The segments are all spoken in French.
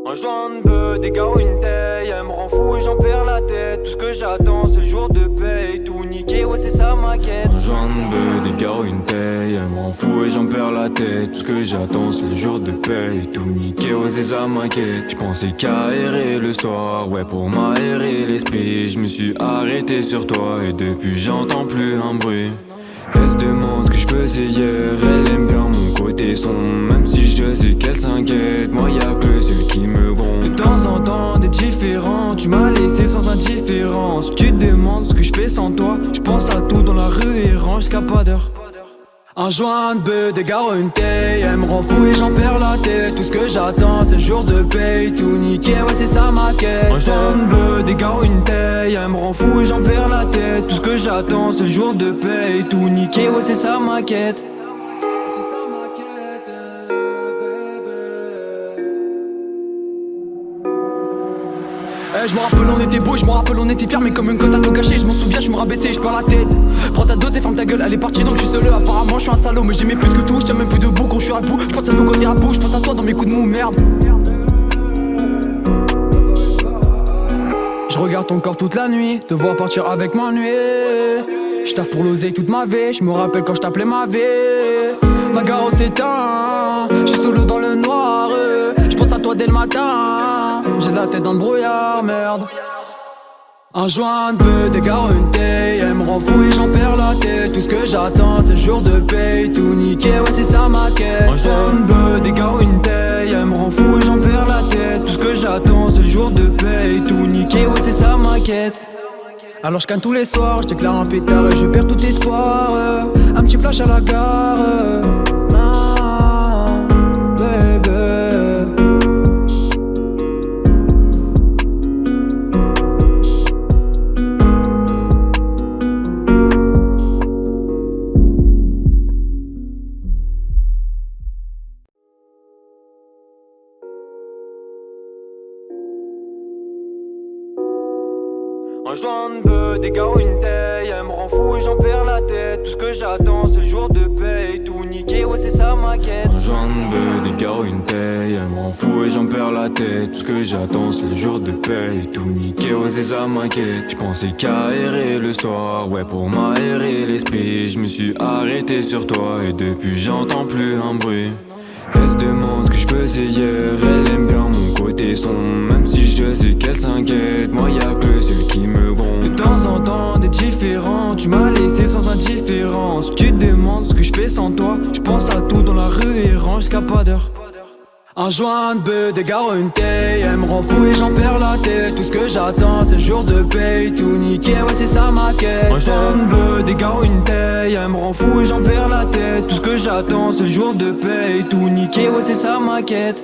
Un joint de bœuf, des gars ou une taille, elle me rend fou et j'en perds la tête. Tout ce que j'attends c'est le jour de paye, tout niqué, ouais c'est ça ma quête. Un joint de bœuf, des gars ou une taille, elle me rend fou et j'en perds la tête. Tout ce que j'attends c'est le jour de paye, tout niqué, ouais c'est ça ma quête. J'pensais qu'à errer le soir, ouais pour m'aérer l'esprit. Je me suis arrêté sur toi et depuis j'entends plus un bruit. Elle se demande ce que je faisais hier, elle aime bien mon côté sombre. Même si je sais qu'elle s'inquiète, moi y'a que le seul qui me gronde. De temps en temps t'es différent, tu m'as laissé sans indifférence. Tu te demandes ce que je fais sans toi, je pense à tout dans la rue et range jusqu'à pas d'heure. Un joint de bœuf, des gars une taille, elle me rend fou et j'en perds la tête. Tout ce que j'attends c'est le jour de paye, tout niqué, ouais c'est ça ma quête. Un joint de bœuf, des gars une taille, elle me rend fou et j'en perds la tête. Tout ce que j'attends c'est le jour de paye, tout niqué, ouais c'est ça ma quête. C'est ça ma quête, bébé. Je me rappelle on était beau, je me rappelle on était fiers, mais comme une cote à tout gâcher, je m'en souviens, je me rabaissais, je perds la tête. Prends ta dose et ferme ta gueule, elle est partie donc je suis seul. Apparemment je suis un salaud, mais j'aimais plus que tout, je tiens même plus debout quand je suis à bout. Je pense à nos côtés à bout, je pense à toi dans mes coups de mou, merde. Je regarde ton corps toute la nuit, te voir partir avec ma nuit. Je taffe pour l'oseille toute ma vie, je me rappelle quand je t'appelais ma vie. Ma gare s'éteint, je suis solo dans le noir. Je pense à toi dès le matin, j'ai la tête dans le brouillard, merde. Un joint de bœuf, des gars une taille, elle me rend fou et j'en perds la tête. Tout ce que j'attends c'est le jour de paye, tout niqué, ouais c'est ça ma quête. Un joint de bœuf, des gars une taille, elle me rend fou et j'en perds la tête. Tout ce que j'attends c'est le jour de paye, tout niqué, ouais c'est ça ma quête. Alors je canne tous les soirs, je déclare un pétard et je perds tout espoir. Un petit flash à la gare, ah, baby. Un joint de bœuf, des gars une taille, elle me rend fou et j'en perds la tête. Tout ce que j'attends c'est le jour de paye, tout niqué, ouais c'est ça ma quête. Un joint de bœuf, des gars ou une taille, elle me rend fou et j'en perds la tête. Tout ce que j'attends c'est le jour de paye, tout niqué, ouais c'est ça ma quête. J'pensais qu'à errer le soir, ouais pour m'aérer l'esprit. Je me suis arrêté sur toi et depuis j'entends plus un bruit. Elle se demande ce que je faisais hier, elle aime bien mon côté sombre. Même si je sais qu'elle s'inquiète, moi y'a que le seul qui me gronde. De temps en temps t'es différent, tu m'as laissé sans indifférence. Tu te demandes ce que je fais sans toi, je pense à tout dans la rue et range jusqu'à pas d'heure. Un joint de bœuf, des gars une taille, elle me rend fou et j'en perds la tête. Tout ce que j'attends c'est le jour de paye, tout niqué, ouais c'est ça ma quête. Un joint de bœuf, des gars une taille, elle me rend fou et j'en perds la tête. Tout ce que j'attends c'est le jour de paye, tout niqué, ouais c'est ça ma quête.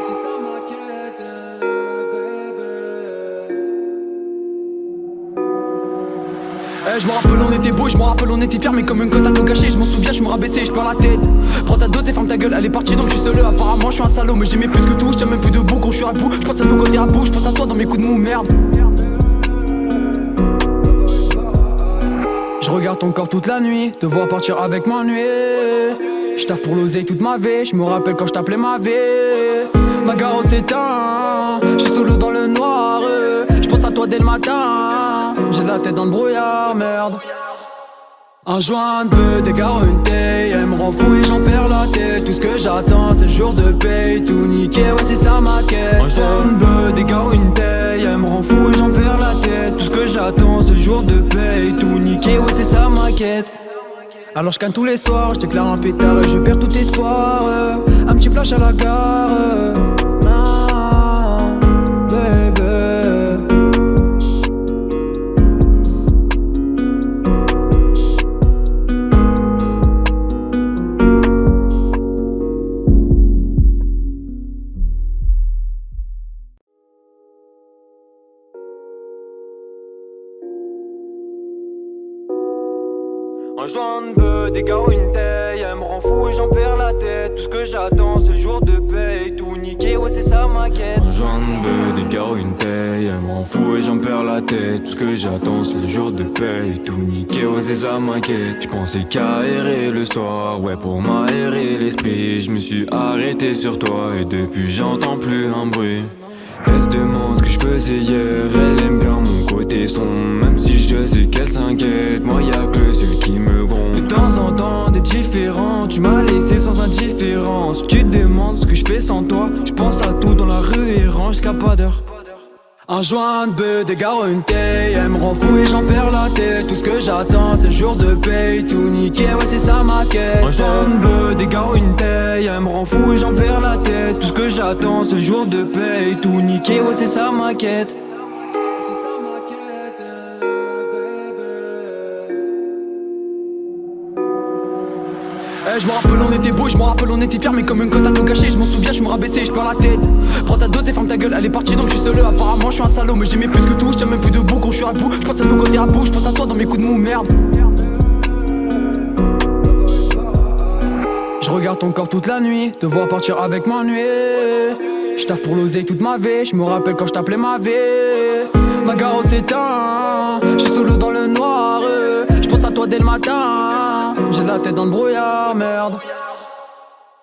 C'est ça ma quête, bébé. Je me rappelle on était beau, je me rappelle on était fiers, mais comme une cote à tout gâcher, je m'en souviens, je me rabaissais, je perds la tête. Prends ta dose et ferme ta gueule, elle est partie donc je suis seul. Apparemment je suis un salaud, mais j'aimais plus que tout, je tiens même plus debout quand je suis à bout. Je pense à nos côtés à bout, je pense à toi dans mes coups de mou, merde. Je regarde ton corps toute la nuit, te voir partir avec ma nuit. Je taffe pour l'oseille toute ma vie, je me rappelle quand je t'appelais ma vie. Ma gare s'éteint, je suis solo dans le noir. Je pense à toi dès le matin, j'ai la tête dans le brouillard, merde. Un joint de bœuf, des gars une taille, elle me rend fou et j'en perds la tête. Tout ce que j'attends c'est le jour de paye, tout niqué, ouais c'est ça ma quête. Un joint de bœuf, des gars une taille, elle me rend fou et j'en perds la tête. Tout ce que j'attends c'est le jour de paye, tout niqué, ouais c'est ça ma quête. Alors je canne tous les soirs, je déclare un pétard et je perds tout espoir. Un petit flash à la gare, ah, baby. Un joint de bœuf, des gars une taille, elle me rend fou et j'en perds la tête. Tout ce que j'attends c'est le jour de paye, tout niqué, ouais c'est ça ça maquette. Un joint de bœuf, des gars ou une taille, elle m'en fout et j'en perds la tête. Tout ce que j'attends c'est le jour de paye. Tout niqué, ouais c'est ça m'inquiète. J'pensais qu'à errer le soir, ouais pour m'aérer l'esprit. Je me suis arrêté sur toi et depuis j'entends plus un bruit. Elle se demande ce que je faisais hier, elle aime bien mon côté sombre. Même si je sais qu'elle s'inquiète, moi y'a que le seul qui me gronde. De temps en temps t'es différent, tu m'as laissé sans indifférence. Tu te demandes ce que je fais sans toi, je pense à tout dans la rue et range jusqu'à pas d'heure. Un joint de bœuf, des gars une taille, elle me rend fou et j'en perds la tête. Tout ce que j'attends c'est le jour de paye, tout niqué, ouais c'est ça ma quête. Un joint de bœuf, des gars une taille, elle me rend fou et j'en perds la tête. Tout ce que j'attends c'est le jour de paye, tout niqué, ouais c'est ça ma quête. C'est ça ma quête, bébé. Je me rappelle on était beau, je me rappelle on était fiers. Mais comme une cote à tout gâcher, je m'en souviens, je me rabaissais, je perds la tête. Prends ta dose et ferme ta gueule, elle est partie donc je suis seul. Apparemment je suis un salaud, mais j'aimais plus que tout. Je tiens même plus debout quand je suis à bout. Je pense à nos côtés à bout, je pense à toi dans mes coups de mou, merde. Je regarde ton corps toute la nuit, te voir partir avec m'ennuyer. Je taffe pour l'oseille toute ma vie, je me rappelle quand je t'appelais ma vie. Ma gare s'éteint, je suis solo dans le noir. Je pense à toi dès le matin, j'ai la tête dans le brouillard, merde.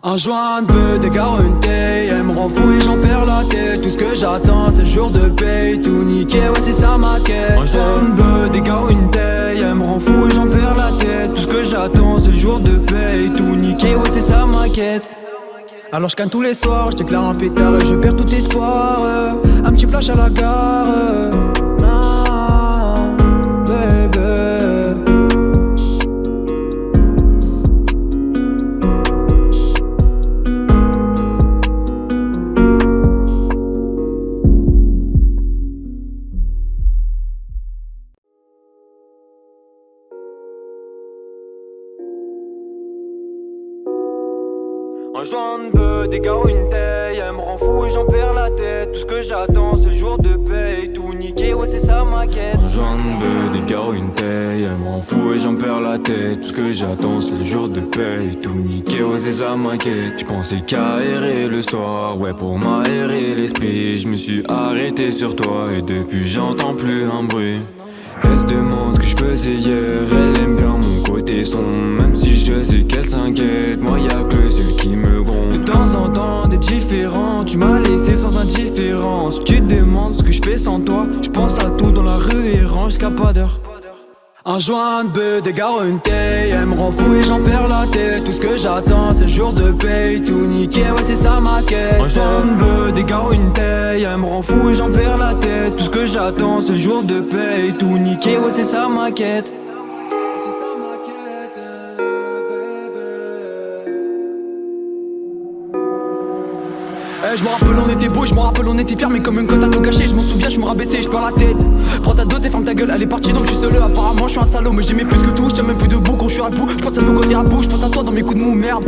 Un joint de bœuf, des gars une taille, elle me rend fou et j'en perds la tête. Tout ce que j'attends c'est le jour de paye, tout niqué, ouais c'est ça ma quête. Un joint de bœuf, des gars une taille, elle me rend fou et j'en perds la tête. Tout ce que j'attends c'est le jour de paye, tout niqué, ouais c'est ça ma quête. Alors je canne tous les soirs, je déclare un pétard et je perds tout espoir. Un petit flash à la gare, ah, baby. Un joint de bœuf, des gars une taille, elle me rend fou et j'en perds la tête. Tout ce que j'attends c'est le jour de paye, tout niqué, ouais c'est ça ma quête. Un joint de bœuf, des gars ou une taille, elle m'en fout et j'en perds la tête. Tout ce que j'attends c'est le jour de paye, tout niqué, ouais c'est ça m'inquiète. J'pensais qu'à errer le soir, ouais pour m'aérer l'esprit. Je me suis arrêté sur toi et depuis j'entends plus un bruit. Elle se demande ce que je faisais hier, elle aime bien mon côté sombre. Même si je sais qu'elle s'inquiète, moi y'a que le seul qui me gronde. De temps en temps t'es différent, tu m'as laissé sans indifférence. Tu te demandes ce que je fais sans toi, je pense à tout dans la rue et range jusqu'à pas d'heure. Un joint de bœuf, des gars une taille, elle me rend fou et j'en perds la tête. Tout ce que j'attends c'est le jour de paye, tout niqué, ouais c'est ça ma quête. Un joint de bœuf, des gars une taille, elle me rend fou et j'en perds la tête. Tout ce que j'attends c'est le jour de paye, tout niqué, ouais c'est ça ma quête. C'est ça ma quête, bébé. Je me rappelle on était beau, je me rappelle on était fiers. Mais comme une cote à tout gâcher, je m'en souviens, je me rabaissais, je perds la tête. Prends ta dose et ferme ta gueule, elle est partie donc je suis seul. Apparemment je suis un salaud, mais j'aimais plus que tout. Je tiens même plus debout quand je suis à bout. Je pense à nos côtés à bout, je pense à toi dans mes coups de mou, merde.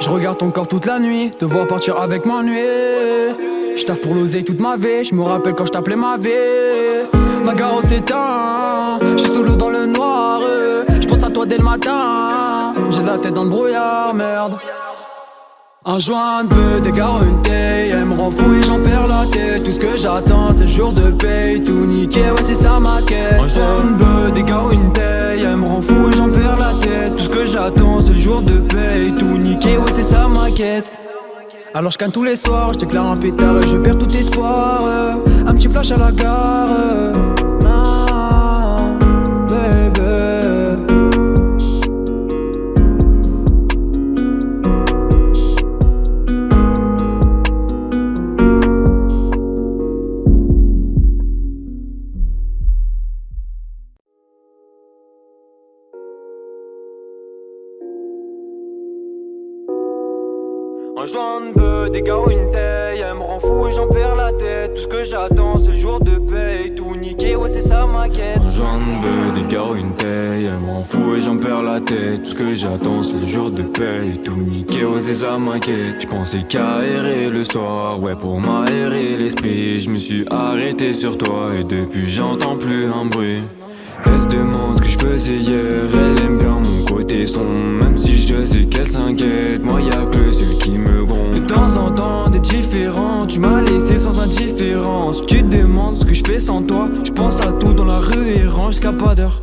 Je regarde ton corps toute la nuit, te voir partir avec m'ennuyer. Je taffe pour l'oseille toute ma vie, je me rappelle quand je t'appelais ma vie. Ma gare s'éteint, je suis solo dans le noir. Je pense à toi dès le matin, j'ai la tête dans le brouillard, merde. Un joint de bœuf, des gars une taille, elle me rend fou et j'en perds la tête. Tout ce que j'attends c'est le jour de paye, tout niqué, ouais c'est ça ma quête. Un joint de bœuf, des gars une taille, elle me rend fou et j'en perds la tête. Tout ce que j'attends c'est le jour de paye, tout niqué, ouais c'est ça ma quête. Alors je canne tous les soirs, je déclare un pétard et je perds tout espoir. Un petit flash à la gare, ah, baby. Un joint de bœuf, des gars une taille, elle me rend fou et j'en perds la tête. Tout ce que j'attends c'est le jour de paye, tout niqué, ouais c'est ça ma quête. Un joint de bœuf, des gars ou une taille, elle m'en fout et j'en perds la tête. Tout ce que j'attends c'est le jour de paye, tout niqué, ouais c'est ça m'inquiète. J'pensais qu'à errer le soir, ouais pour m'aérer l'esprit. Je me suis arrêté sur toi et depuis j'entends plus un bruit. Elle se demande ce que je faisais hier, elle aime bien mon côté sombre. Même si je sais qu'elle s'inquiète, moi y'a que d'heure.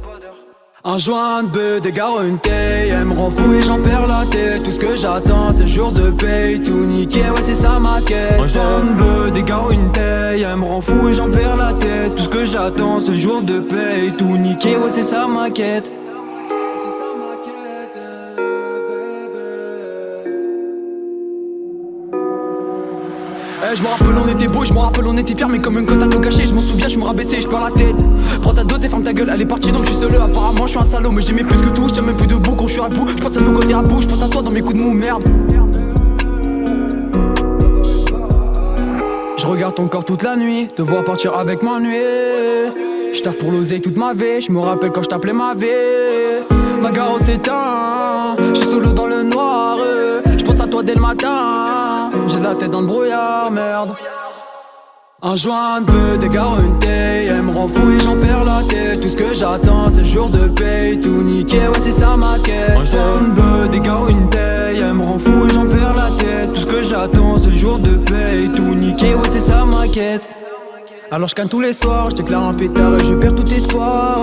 Un joint de bœuf, des gars, une taille. Elle me rend fou et j'en perds la tête. Tout ce que j'attends c'est le jour de paye. Tout niqué, ouais c'est ça ma quête. Un joint de bœuf, des gars, une taille. Elle me rend fou et j'en perds la tête. Tout ce que j'attends c'est le jour de paye. Tout niqué, ouais c'est ça ma quête. Je me rappelle on était beau, je me rappelle on était fiers. Mais comme une cote à tout gâcher, je m'en souviens, je me rabaissais, je perds la tête. Prends ta dose et ferme ta gueule, elle est partie donc je suis seul. Apparemment je suis un salaud, mais j'aimais plus que tout. Je tiens même plus debout quand je suis à bout. Je pense à nos côtés à bout, je pense à toi dans mes coups de mou, merde. Je regarde ton corps toute la nuit, te voir partir avec ma nuit. Je taffe pour l'oseille toute ma vie, je me rappelle quand je t'appelais ma vie. Ma gare s'éteint, je suis solo dans le noir. Je pense à toi dès le matin, j'ai la tête dans le brouillard, merde. Un joint de bœuf, des gars, une taille. Elle me rend fou et j'en perds la tête. Tout ce que j'attends c'est le jour de paye. Tout niqué, ouais c'est ça ma quête. Un joint de bœuf, des gars, une taille. Elle me rend fou et j'en perds la tête. Tout ce que j'attends c'est le jour de paye. Tout niqué, ouais c'est ça ma quête. Alors je canne tous les soirs, je déclare un pétard et je perds tout espoir.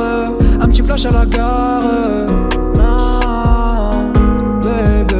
Un petit flash à la gare. Ah, baby.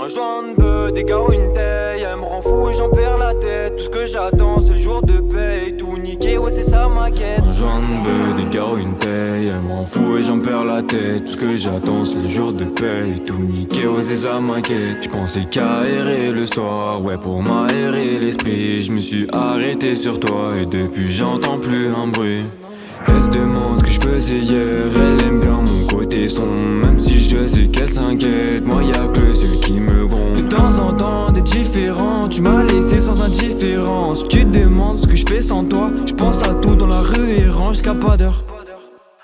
Un joint de bœuf, des gars, une taille. Elle me rend fou et j'en perds la tête. Tout ce que j'attends c'est le jour de paye. Tout niqué, ouais c'est ça ma quête. Un joint de bœuf, des gars, une taille. Elle me rend fou et j'en perds la tête. Tout ce que j'attends c'est le jour de paye. Tout niqué, ouais c'est ça ma quête. J'pensais qu'à errer le soir, ouais pour m'aérer l'esprit. Je me suis arrêté sur toi et depuis j'entends plus un bruit. Elle se demande ce que je faisais hier, elle aime bien mon côté sombre. Même si je sais qu'elle s'inquiète, moi y'a que le seul qui me gronde. De temps en temps t'es différent, tu m'as laissé sans indifférence. Tu te demandes ce que je fais sans toi, je pense à tout dans la rue et range jusqu'à pas d'heure.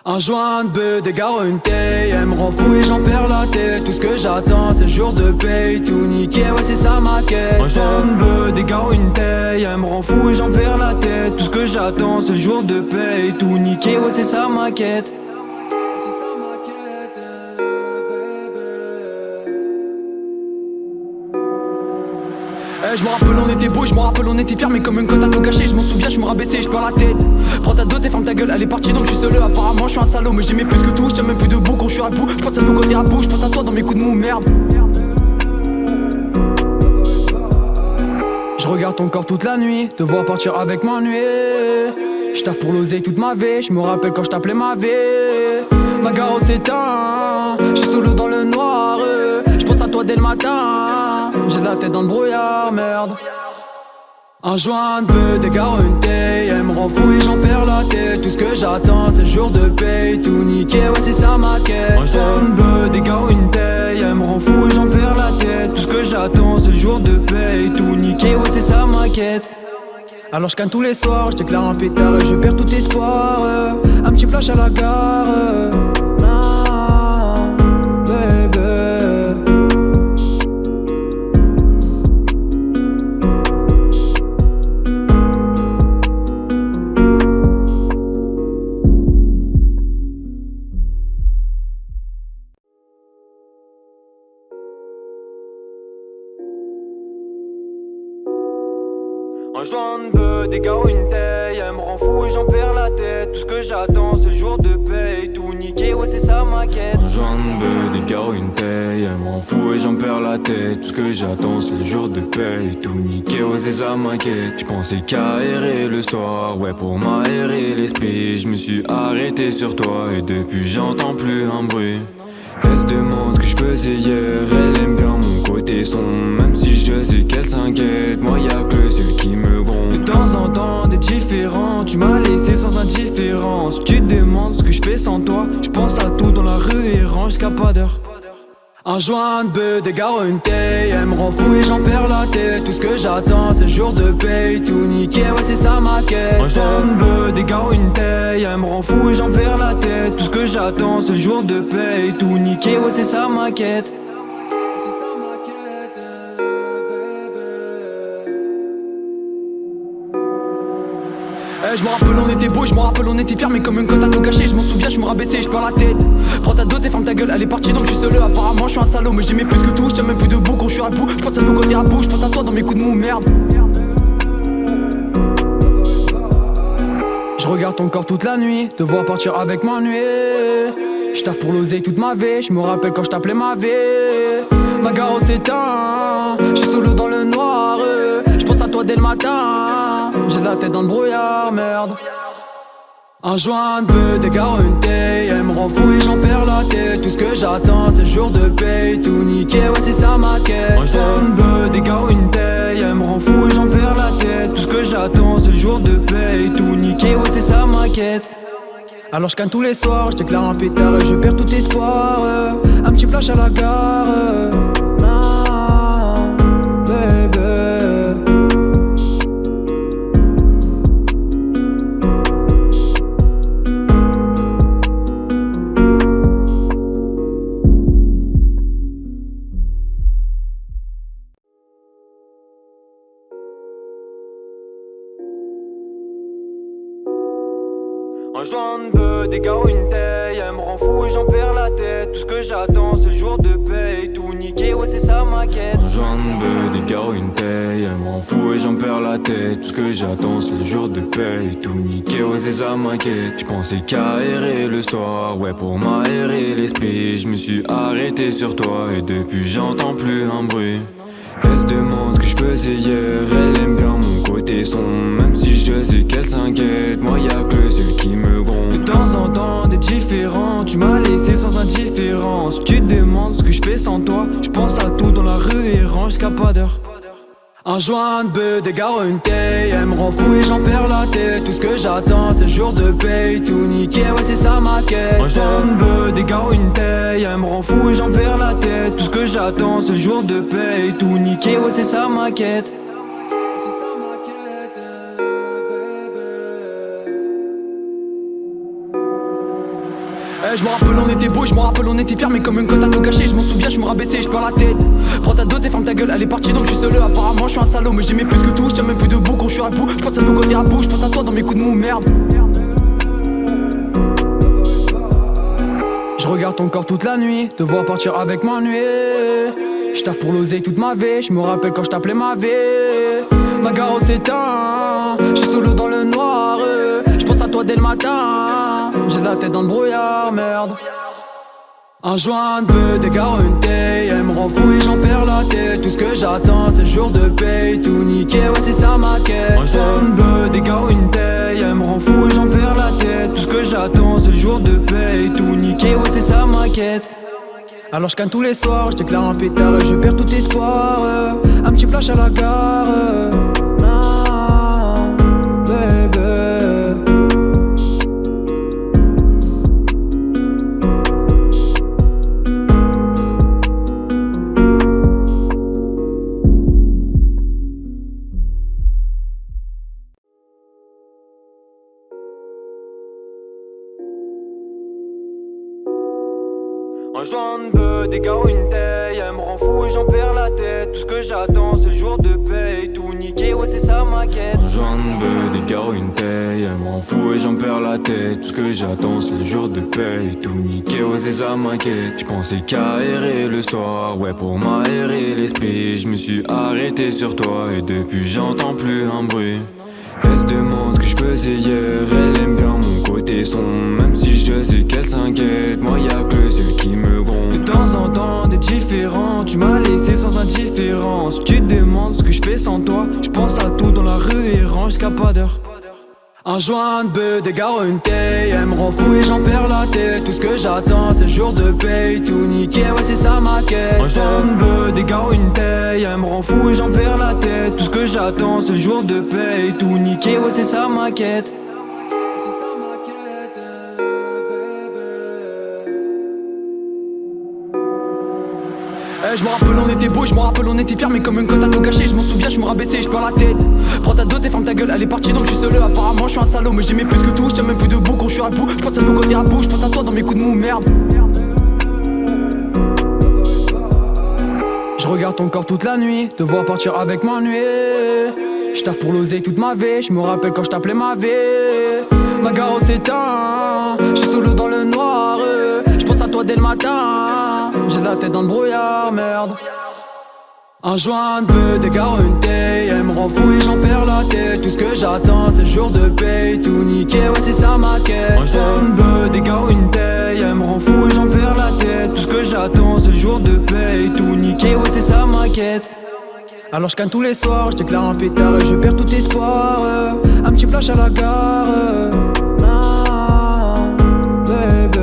Un joint de bœuf, des gars, une taille. Elle me rend fou et j'en perds la tête. Tout ce que j'attends c'est le jour de paye. Tout niqué, ouais c'est ça ma quête. Un joint de bœuf, des gars, une taille. Elle me rend fou et j'en perds la tête. Tout ce que j'attends c'est le jour de paye. Tout niqué, ouais c'est ça ma quête. Je me rappelle on était beau, je me rappelle on était fiers. Mais comme une cote à tout gâcher, je m'en souviens, je me rabaissais, je perds la tête. Prends ta dose et ferme ta gueule, elle est partie donc je suis seul. Apparemment je suis un salaud, mais j'aimais plus que tout. Je tiens même plus debout quand je suis à bout. Je pense à nos côtés à bout, je pense à toi dans mes coups de mou, merde. Je regarde ton corps toute la nuit, te voir partir avec ma nuit. Je taffe pour l'oseille toute ma vie, je me rappelle quand je t'appelais ma vie. Ma gare s'éteint, je suis solo dans le noir. Je pense à toi dès le matin, j'ai la tête dans le brouillard, merde. Un joint de bœuf, des gars, une taille. Elle me rend fou et j'en perds la tête. Tout ce que j'attends c'est le jour de paye. Tout niqué, ouais c'est ça ma quête. Un joint de bœuf, des gars, une taille. Elle me rend fou et j'en perds la tête. Tout ce que j'attends c'est le jour de paye. Tout niqué, ouais c'est ça ma quête. Alors je canne tous les soirs, je déclare un pétard et je perds tout espoir. Un petit flash à la gare. Ah, baby. Un joint de bœuf, des gars, une taille. Elle me rend fou et j'en perds la tête. Tout ce que j'attends c'est le jour de paye. Tout niqué, ouais c'est ça ma quête. Un joint de bœuf, des gars, une taille. Elle me rend fou et j'en perds la tête. Tout ce que j'attends c'est le jour de paye. Tout niqué, ouais c'est ça ma quête. J'pensais qu'à errer le soir, ouais pour m'aérer l'esprit. Je me suis arrêté sur toi et depuis j'entends plus un bruit. Elle se demande ce que je faisais hier, elle aime bien mon côté sombre. Même si je sais qu'elle s'inquiète, moi y'a que le seul qui me gronde. De temps en temps t'es différent, tu m'as laissé sans indifférence. Tu te demandes ce que je fais sans toi, je pense à tout dans la rue et range jusqu'à pas d'heure. Un joint de bœuf, des gars, une taille. Elle me rend fou et j'en perds la tête. Tout ce que j'attends c'est le jour de paye. Tout niqué, ouais c'est ça ma quête. Un joint de bœuf, des gars, une taille. Elle me rend fou et j'en perds la tête. Tout ce que j'attends c'est le jour de paye. Tout niqué, ouais c'est ça ma quête. Je me rappelle on était beau, je me rappelle on était fiers, mais comme une cote à tout gâcher. Je m'en souviens, je me rabaissais, je perds la tête. Prends ta dose et ferme ta gueule, elle est partie donc je suis seul. Apparemment je suis un salaud, mais j'aimais plus que tout. Je tiens même plus debout quand je suis à bout. Je pense à nos côtés à bout, je pense à toi dans mes coups de mou, merde. Je regarde ton corps toute la nuit, te voir partir avec ma nuit. Je taffe pour l'oseille toute ma vie, je me rappelle quand je t'appelais ma vie. Ma gare s'éteint, je suis solo dans le noir. Je pense à toi dès le matin, j'ai la tête dans le brouillard, merde. Un joint de bœuf, des gars, une taille, elle me rend fou et j'en perds la tête. Tout ce que j'attends c'est le jour de paye, tout niqué, ouais c'est ça ma quête. Un joint de bœuf, des gars, une taille, elle me rend fou et j'en perds la tête. Tout ce que j'attends c'est le jour de paye, tout niqué, ouais c'est ça ma quête. Alors je canne tous les soirs, je déclare un pétard et je perds tout espoir. Un petit flash à la gare, ah, baby. Un joint de bœuf, des gars, une taille, elle me rend fou et j'en perds la tête. Tout ce que j'attends c'est le jour de paye, tout niqué, ouais c'est ça ma quête. Un joint de bœuf, des gars, une taille, elle me rend fou et j'en perds la tête. Tout ce que j'attends c'est le jour de paye, tout niqué, ouais c'est ça ma quête. J'pensais qu'à errer le soir, ouais pour m'aérer l'esprit. Je me suis arrêté sur toi et depuis j'entends plus un bruit. Elle se demande ce que je faisais hier, elle aime bien mon côté sombre. Même si je sais qu'elle s'inquiète, moi y'a que le seul qui me gronde. De temps en temps t'es différent, tu m'as laissé sans indifférence. Tu te demandes ce que je fais sans toi, je pense à tout dans la rue et range jusqu'à pas d'heure. Un joint de bœuf, des gars, une taille, elle me rend fou et j'en perds la tête. Tout ce que j'attends c'est le jour de paye, tout niqué, ouais c'est ça ma quête. Un joint de bœuf, des gars, une taille, elle me rend fou et j'en perds la tête. Tout ce que j'attends c'est le jour de paye, tout niqué, ouais c'est ça ma quête. C'est ça ma quête, baby. Je me rappelle on était beau, je me rappelle on était fiers, mais comme une cote à tout gâcher. Je m'en souviens, je me rabaissais, je perds la tête. Prends ta dose et ferme ta gueule, elle est partie donc je suis seul. Apparemment je suis un salaud, mais j'aimais plus que tout. Je tiens même plus debout quand je suis à bout. Je pense à nos côtés à bout, je pense à toi dans mes coups de mou, merde. Je regarde ton corps toute la nuit, te voir partir avec ma nuit. Je taffe pour l'oseille toute ma vie, je me rappelle quand je t'appelais ma vie. Ma gare s'éteint, je suis solo dans le noir. Je pense à toi dès le matin, j'ai la tête dans le brouillard, merde. Un joint de bœuf, des gars, une taille, elle me rend fou et j'en perds la tête. Tout ce que j'attends c'est le jour de paye, tout niqué, ouais c'est ça ma quête. Un joint de bœuf, des gars, une taille, elle me rend fou et j'en perds la tête. Tout ce que j'attends c'est le jour de paye, tout niqué, ouais c'est ça ma quête. Alors je canne tous les soirs, je déclare un pétard et je perds tout espoir. Un petit flash à la gare, ah, baby. Un joint de bœuf, des gars, une taille, elle me rend fou et j'en perds la tête. Tout ce que j'attends c'est le jour de paye, tout niqué, ouais c'est ça ma quête. Un joint de bœuf, des gars, une taille, elle me rend fou et j'en perds la tête. Tout ce que j'attends c'est le jour de paye, tout niqué, ouais c'est ça ma quête. J'pensais qu'à errer le soir, ouais pour m'aérer l'esprit. Je me suis arrêté sur toi et depuis j'entends plus un bruit. Elle se demande ce que je faisais hier, elle aime bien mon côté sombre. Même si je sais qu'elle s'inquiète, moi y'a que le seul qui me gronde. De temps en temps t'es différent, tu m'as laissé sans indifférence. Tu te demandes ce que je fais sans toi, je pense à tout dans la rue et range jusqu'à pas d'heure. Un joint de bœuf, des gars, une taille, elle me rend fou et j'en perds la tête. Tout ce que j'attends c'est le jour de paye, tout niqué, ouais c'est ça ma quête. Un joint de bœuf, des gars, une taille, elle me rend fou et j'en perds la tête. Tout ce que j'attends c'est le jour de paye, tout niqué, ouais c'est ça ma quête. C'est ça ma quête, baby. Je me rappelle on était beau, je me rappelle on était fiers, mais comme une cote à tout gâcher. Je m'en souviens, je me rabaissais, je perds la tête. Prends ta dose et ferme ta gueule, elle est partie donc je suis seul. Apparemment je suis un salaud, mais j'aimais plus que tout. Je tiens même plus debout quand je suis à bout. Je pense à nos côtés à bout, je pense à toi dans mes coups de mou, merde. Je regarde ton corps toute la nuit, te voir partir avec ma nuit. J'taffe pour l'oseille toute ma vie, j'me rappelle quand j't'appelais ma vie. Ma gare s'éteint, j'suis solo dans le noir. J'pense à toi dès le matin, j'ai la tête dans le brouillard, merde. Un joint de bœuf, des gars, une taille. Elle me rend fou et j'en perds la tête. Tout ce que j'attends c'est le jour de paye. Tout niqué, ouais c'est ça ma quête. Un joint de bœuf, des gars, une taille. Elle me rend fou et j'en perds la tête. Tout ce que j'attends c'est le jour de paye. Tout niqué, ouais c'est ça ma quête. Alors je canne tous les soirs, je déclare un pétard et je perds tout espoir. Un petit flash à la gare. Ah, baby.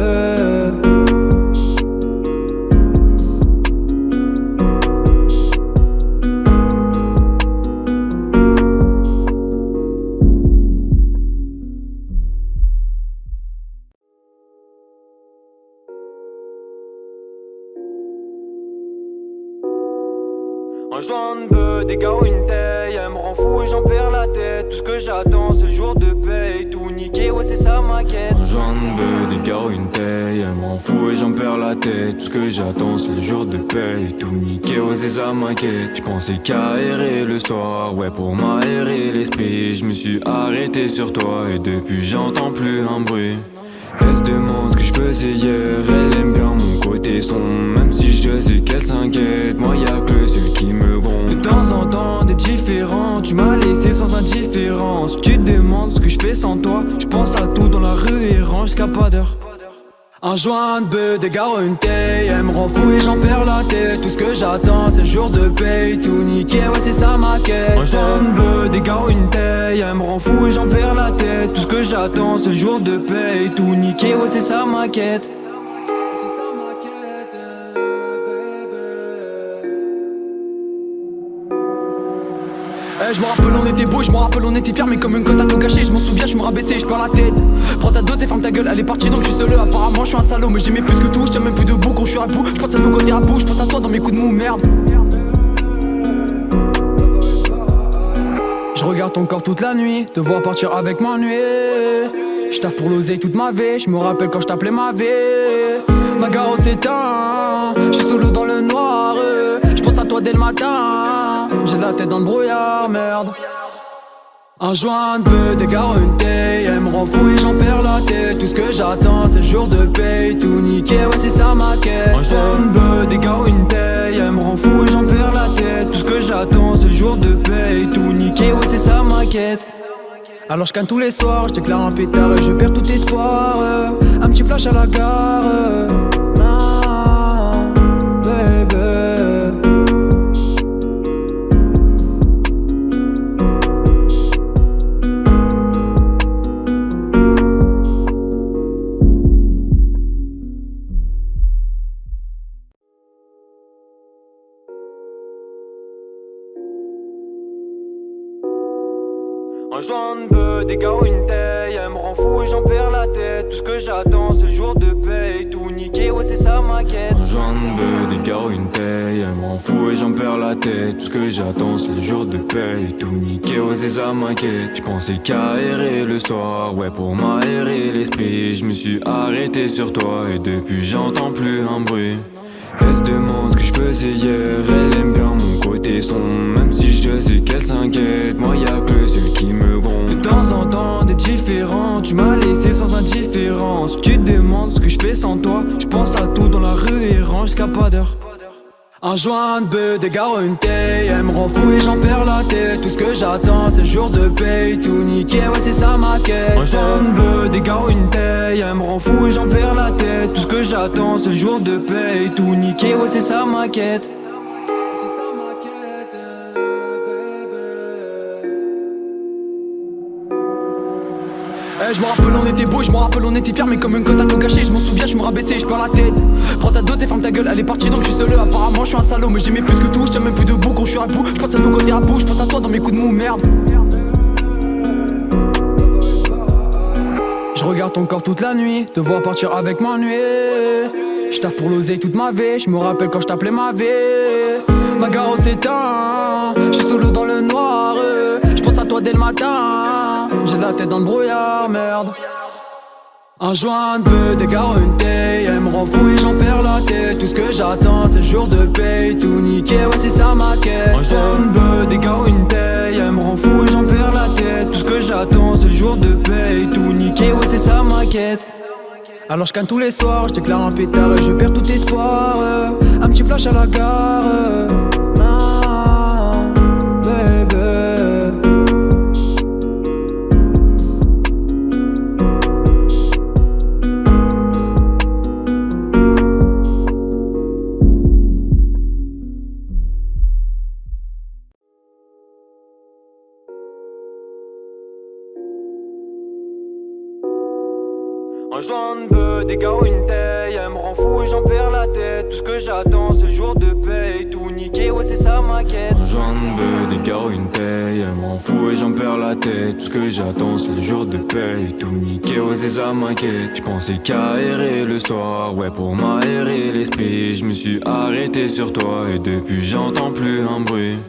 Un joint de bœuf, des gars, une taille. Elle me rend fou et j'en perds la tête. Tout ce que j'attends c'est le jour de paye. Tout niqué, ouais c'est ça ma quête. Un joint de bœuf, des gars, une taille. Elle me rend fou et j'en perds la tête. Tout ce que j'attends c'est le jour de paye. Tout niqué, ouais c'est ça ma quête. J'pensais qu'à errer le soir, ouais pour m'aérer l'esprit. Je me suis arrêté sur toi et depuis j'entends plus un bruit. Elle se demande ce que je faisais hier. Elle aime bien mon côté sombre. Même si je sais qu'elle s'inquiète, moi y'a que le seul qui me gronde. De temps en temps t'es différent. Tu m'as laissé sans indifférence. Tu te demandes ce que je fais sans toi. Je pense à tout dans la rue et range jusqu'à pas d'heure. Un joint de bœuf, des gars, une taille. Elle me rend fou et j'en perds la tête. Tout ce que j'attends c'est le jour de paye. Tout niqué, ouais c'est ça ma quête. Un joint de bœuf, des gars, une taille. Elle me rend fou et j'en perds la tête. Tout ce que j'attends c'est le jour de paye. Tout niqué, ouais c'est ça ma quête. C'est ça ma quête, baby. Je me rappelle on était beau, je me rappelle on était fiers. Mais comme une cote à tout gâcher, je m'en souviens, je me rabaissais, je perds la tête. Prends ta dose et ferme ta gueule, elle est partie donc je suis seul. Apparemment je suis un salaud, mais j'aimais plus que tout. Je tiens même plus debout quand je suis à bout. Je pense à nos côtés à bout, je pense à toi dans mes coups de mou, merde. Je regarde ton corps toute la nuit, te voir partir avec m'ennuyer. Je taffe pour l'oseille toute ma vie, je me rappelle quand je t'appelais ma vie. Ma gare s'éteint, je suis solo dans le noir. Je pense à toi dès le matin, j'ai la tête dans le brouillard, merde. Un joint de bœuf, des gars, une taille. Elle me rend fou et j'en perds la tête. Tout ce que j'attends c'est le jour de paye. Tout niqué, ouais c'est ça ma quête. Un joint de bœuf, des gars, une taille. Elle me rend fou et j'en perds la tête. Tout ce que j'attends c'est le jour de paye. Tout niqué, ouais c'est ça ma quête. Alors je canne tous les soirs, je déclare un pétard et je perds tout espoir. Un petit flash à la gare. Ah, baby. Un joint de bœuf, des gars, une taille. Elle me rend fou et j'en perds la tête. Tout ce que j'attends c'est le jour de paye. Tout niqué, ouais c'est ça ma quête. Un joint de bœuf, des gars, une taille. Elle me rend fou et j'en perds la tête. Tout ce que j'attends c'est le jour de paye. Tout niqué, ouais c'est ça ma quête. J'pensais qu'à errer le soir, ouais pour m'aérer l'esprit. Je me suis arrêté sur toi et depuis j'entends plus un bruit. Elle se demande ce que je faisais hier. Elle aime bien mon côté sombre. Même si je sais qu'elle s'inquiète, moi y'a que le seul qui me gronde. De temps en temps t'es différent. Tu m'as laissé sans indifférence. Tu te demandes ce que je fais sans toi. Je pense à tout dans la rue et range jusqu'à pas d'heure. Un joint de bœuf, des gars, une taille. Elle me rend fou et j'en perds la tête. Tout ce que j'attends c'est le jour de paye. Tout niqué, ouais c'est ça ma quête. Un joint de bœuf, des gars, une taille. Elle me rend fou et j'en perds la tête. Tout ce que j'attends c'est le jour de paye. Tout niqué, ouais c'est ça ma quête. C'est ça ma quête, baby. Je me rappelle on était beau, je me rappelle on était fiers. Mais comme une cote à tout gâcher, je m'en souviens, je me rabaissais, je perds la tête. Prends ta dose et ferme ta gueule, elle est partie donc je suis seul. Apparemment je suis un salaud, mais j'aimais plus que tout. Je tiens même plus debout quand je suis à bout. Je pense à nos côtés à bout, je pense à toi dans mes coups de mou, merde. Je regarde ton corps toute la nuit, te voir partir avec m'ennuyer. Je taffe pour l'oseille toute ma vie, je me rappelle quand je t'appelais ma vie. Ma gare s'éteint, je suis solo dans le noir. Je pense à toi dès le matin, j'ai la tête dans le brouillard, merde. Un joint de bœuf, des gars, une taille. Elle me rend fou et j'en perds la tête. Tout ce que j'attends c'est le jour de paye. Tout niqué, ouais c'est ça ma quête. Un joint de bœuf, des gars, une taille. Elle me rend fou et maquette. Alors je canne tous les soirs, je déclare un pétard et je perds tout espoir. Un petit flash à la gare. Ah, baby. Un joint de bœuf, des gars ou une taille, elle me rend fou et j'en perds la tête. Tout ce que j'attends c'est le jour de paye, tout niqué, ouais c'est ça ma quête. Un joint de bœuf, des gars ou une taille, elle m'en fout et j'en perds la tête. Tout ce que j'attends c'est le jour de paye, tout niqué, ouais c'est ça ma quête. J'pensais qu'à errer le soir, ouais pour m'aérer l'esprit. Je me suis arrêté sur toi et depuis j'entends plus un bruit.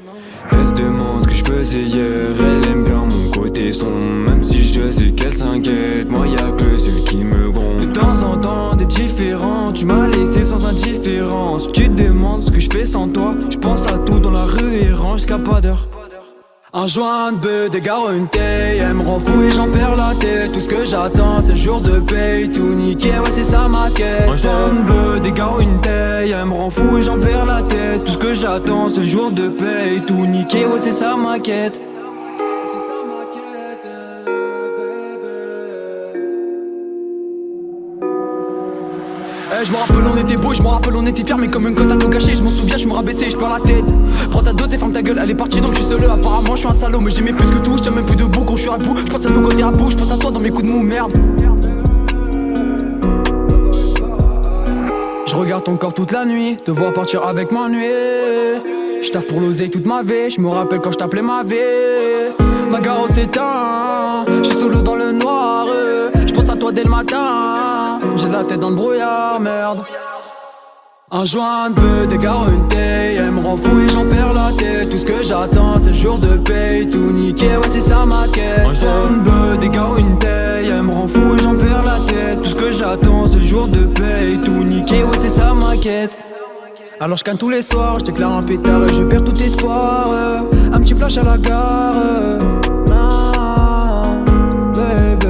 Elle se demande ce que je faisais hier, elle aime bien mon côté sombre. Même si je sais qu'elle s'inquiète, moi y'a que le seul qui me gronde. De temps en temps t'es différent, tu m'as laissé sans indifférence. Tu te demandes ce que je fais sans toi, je pense à tout dans la rue et range jusqu'à pas d'heure. Un joint de bœuf, des gars une taille, elle me rend fou et j'en perds la tête. Tout ce que j'attends c'est le jour de paye, tout niqué, ouais c'est ça ma quête. Un joint de bœuf, des gars une taille, elle me rend fou et j'en perds la tête. Tout ce que j'attends c'est le jour de paye, tout niqué, ouais c'est ça ma quête. C'est ça ma quête, baby. Je me rappelle on était beau, je me rappelle on était fiers, mais comme une cote à tout gâcher, je m'en souviens, je me rabaissais, je perds la tête. Prends ta dose et ferme ta gueule, elle est partie donc je suis seul. Apparemment je suis un salaud, mais j'aimais plus que tout, je tiens même plus debout quand je suis à bout. Je pense à nos côtés à bout, je pense à toi dans mes coups de mou, merde. Je regarde ton corps toute la nuit, te voir partir avec m'ennuyer. Je taffe pour l'oseille toute ma vie, je me rappelle quand je t'appelais ma vie. Ma gare s'éteint, je suis solo dans le noir. Je pense à toi dès le matin, j'ai la tête dans le brouillard, merde. Un joint de bœuf, des gars une taille, elle me rend fou et j'en perds la tête. Tout ce que j'attends c'est le jour de paye, tout niqué, ouais c'est ça ma quête. Un joint de bœuf, des gars une taille, elle me rend fou et j'en perds la tête. Tout ce que j'attends c'est le jour de paye, tout niqué, ouais c'est ça ma quête. Alors je canne tous les soirs, je déclare un pétard et je perds tout espoir. Un petit flash à la gare. Ah, baby.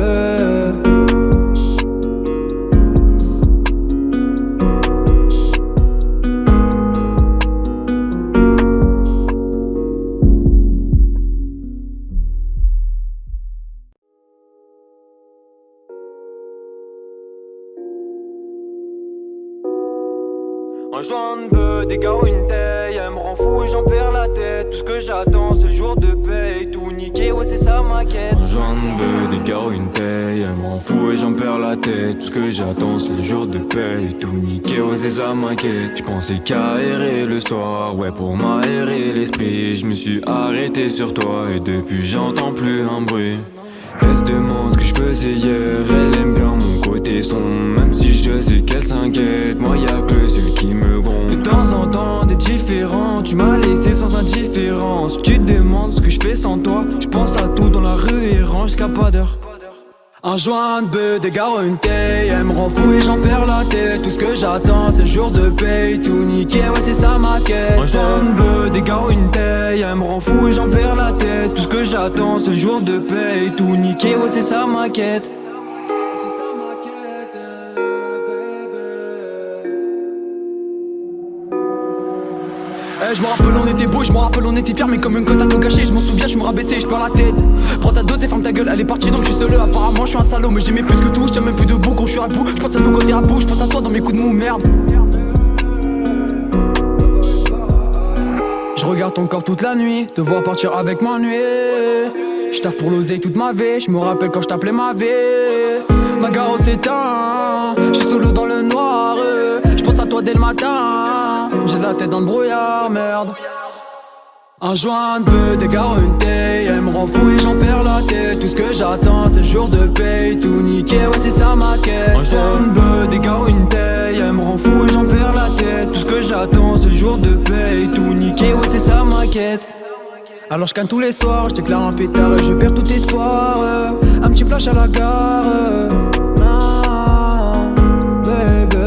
Un joint de bœuf, des gars une taille, elle me rend fou et j'en perds la tête. Tout ce que j'attends c'est le jour de paye, tout niqué, ouais c'est ça ma quête. Un joint de bœuf, des gars ou une taille, elle m'en fout et j'en perds la tête. Tout ce que j'attends c'est le jour de paye, tout niqué, ouais c'est ça ma quête. J'pensais qu'à errer le soir, ouais pour m'aérer l'esprit. Je me suis arrêté sur toi et depuis j'entends plus un bruit. Elle se demande ce que je faisais hier, elle aime bien mon côté sombre. Même si je sais qu'elle s'inquiète, moi y'a que le seul qui me gronde. De temps en temps t'es différent, tu m'as laissé sans indifférence. Tu te demandes ce que je fais sans toi, je pense à tout dans la rue et range jusqu'à pas d'heure. Un joint de bœuf, des gars une taille, elle me rend fou et j'en perds la tête. Tout ce que j'attends c'est le jour de paye, tout niqué, ouais c'est ça ma quête. Un joint de bœuf, des gars une taille, elle me rend fou et j'en perds la tête. Tout ce que j'attends c'est le jour de paye, tout niqué, ouais c'est ça ma quête. C'est ça ma quête, baby. Je me rappelle on était beau, je me rappelle on était fiers, mais comme une cote à tout gâcher, je m'en souviens, je me rabaissais, je perds la tête. Prends ta dose et ferme ta gueule, elle est partie donc je suis seul. Apparemment je suis un salaud, mais j'aimais plus que tout, je tiens même plus debout quand je suis à bout. Je pense à nos côtés à bout, je pense à toi dans mes coups de mou, merde. Je regarde ton corps toute la nuit, te voir partir avec m'ennuyer. Je taffe pour l'oseille toute ma vie, je me rappelle quand je t'appelais ma vie. Ma gare s'éteint, je suis solo dans le noir. Je pense à toi dès le matin, j'ai la tête dans le brouillard, merde. Un joint de bœuf, des gars une taille, elle me rend fou et j'en perds la tête. Tout ce que j'attends c'est le jour de paye, tout niqué, ouais c'est ça ma quête. Un joint de bœuf, des gars une taille, elle me rend fou et j'en perds la tête. Tout ce que j'attends c'est le jour de paye, tout niqué, ouais c'est ça ma quête. Alors je canne tous les soirs, je déclare un pétard et je perds tout espoir. Un petit flash à la gare. Ah, baby.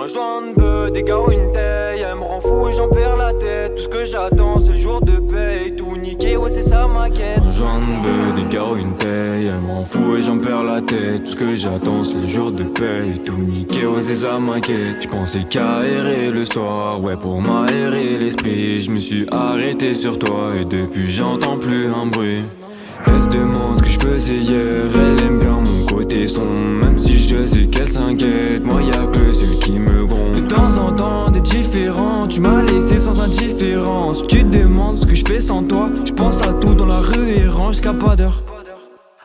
joint de bœuf, des gars ou une taille. Elle me rend fou et j'en perds la tête. Tout ce que j'attends c'est le jour de paye. Tout niqué, ouais c'est ça ma quête. Un joint de bœuf, des gars ou une taille. Elle me rend fou et j'en perds la tête. Tout ce que j'attends c'est le jour de paye. Tout niqué, ouais c'est ça ma quête. J'pensais qu'à errer le soir, ouais pour m'aérer l'esprit. Je me suis arrêté sur toi et depuis j'entends plus un bruit. Elle se demande ce que je faisais hier. Elle aime bien mon côté sombre, même si je sais qu'elle s'inquiète. Moi y'a que le seul qui me gronde. De temps en temps t'es différent, tu m'as laissé sans indifférence. Tu te demandes ce que je fais sans toi. Je pense à tout dans la rue et range jusqu'à pas d'heure.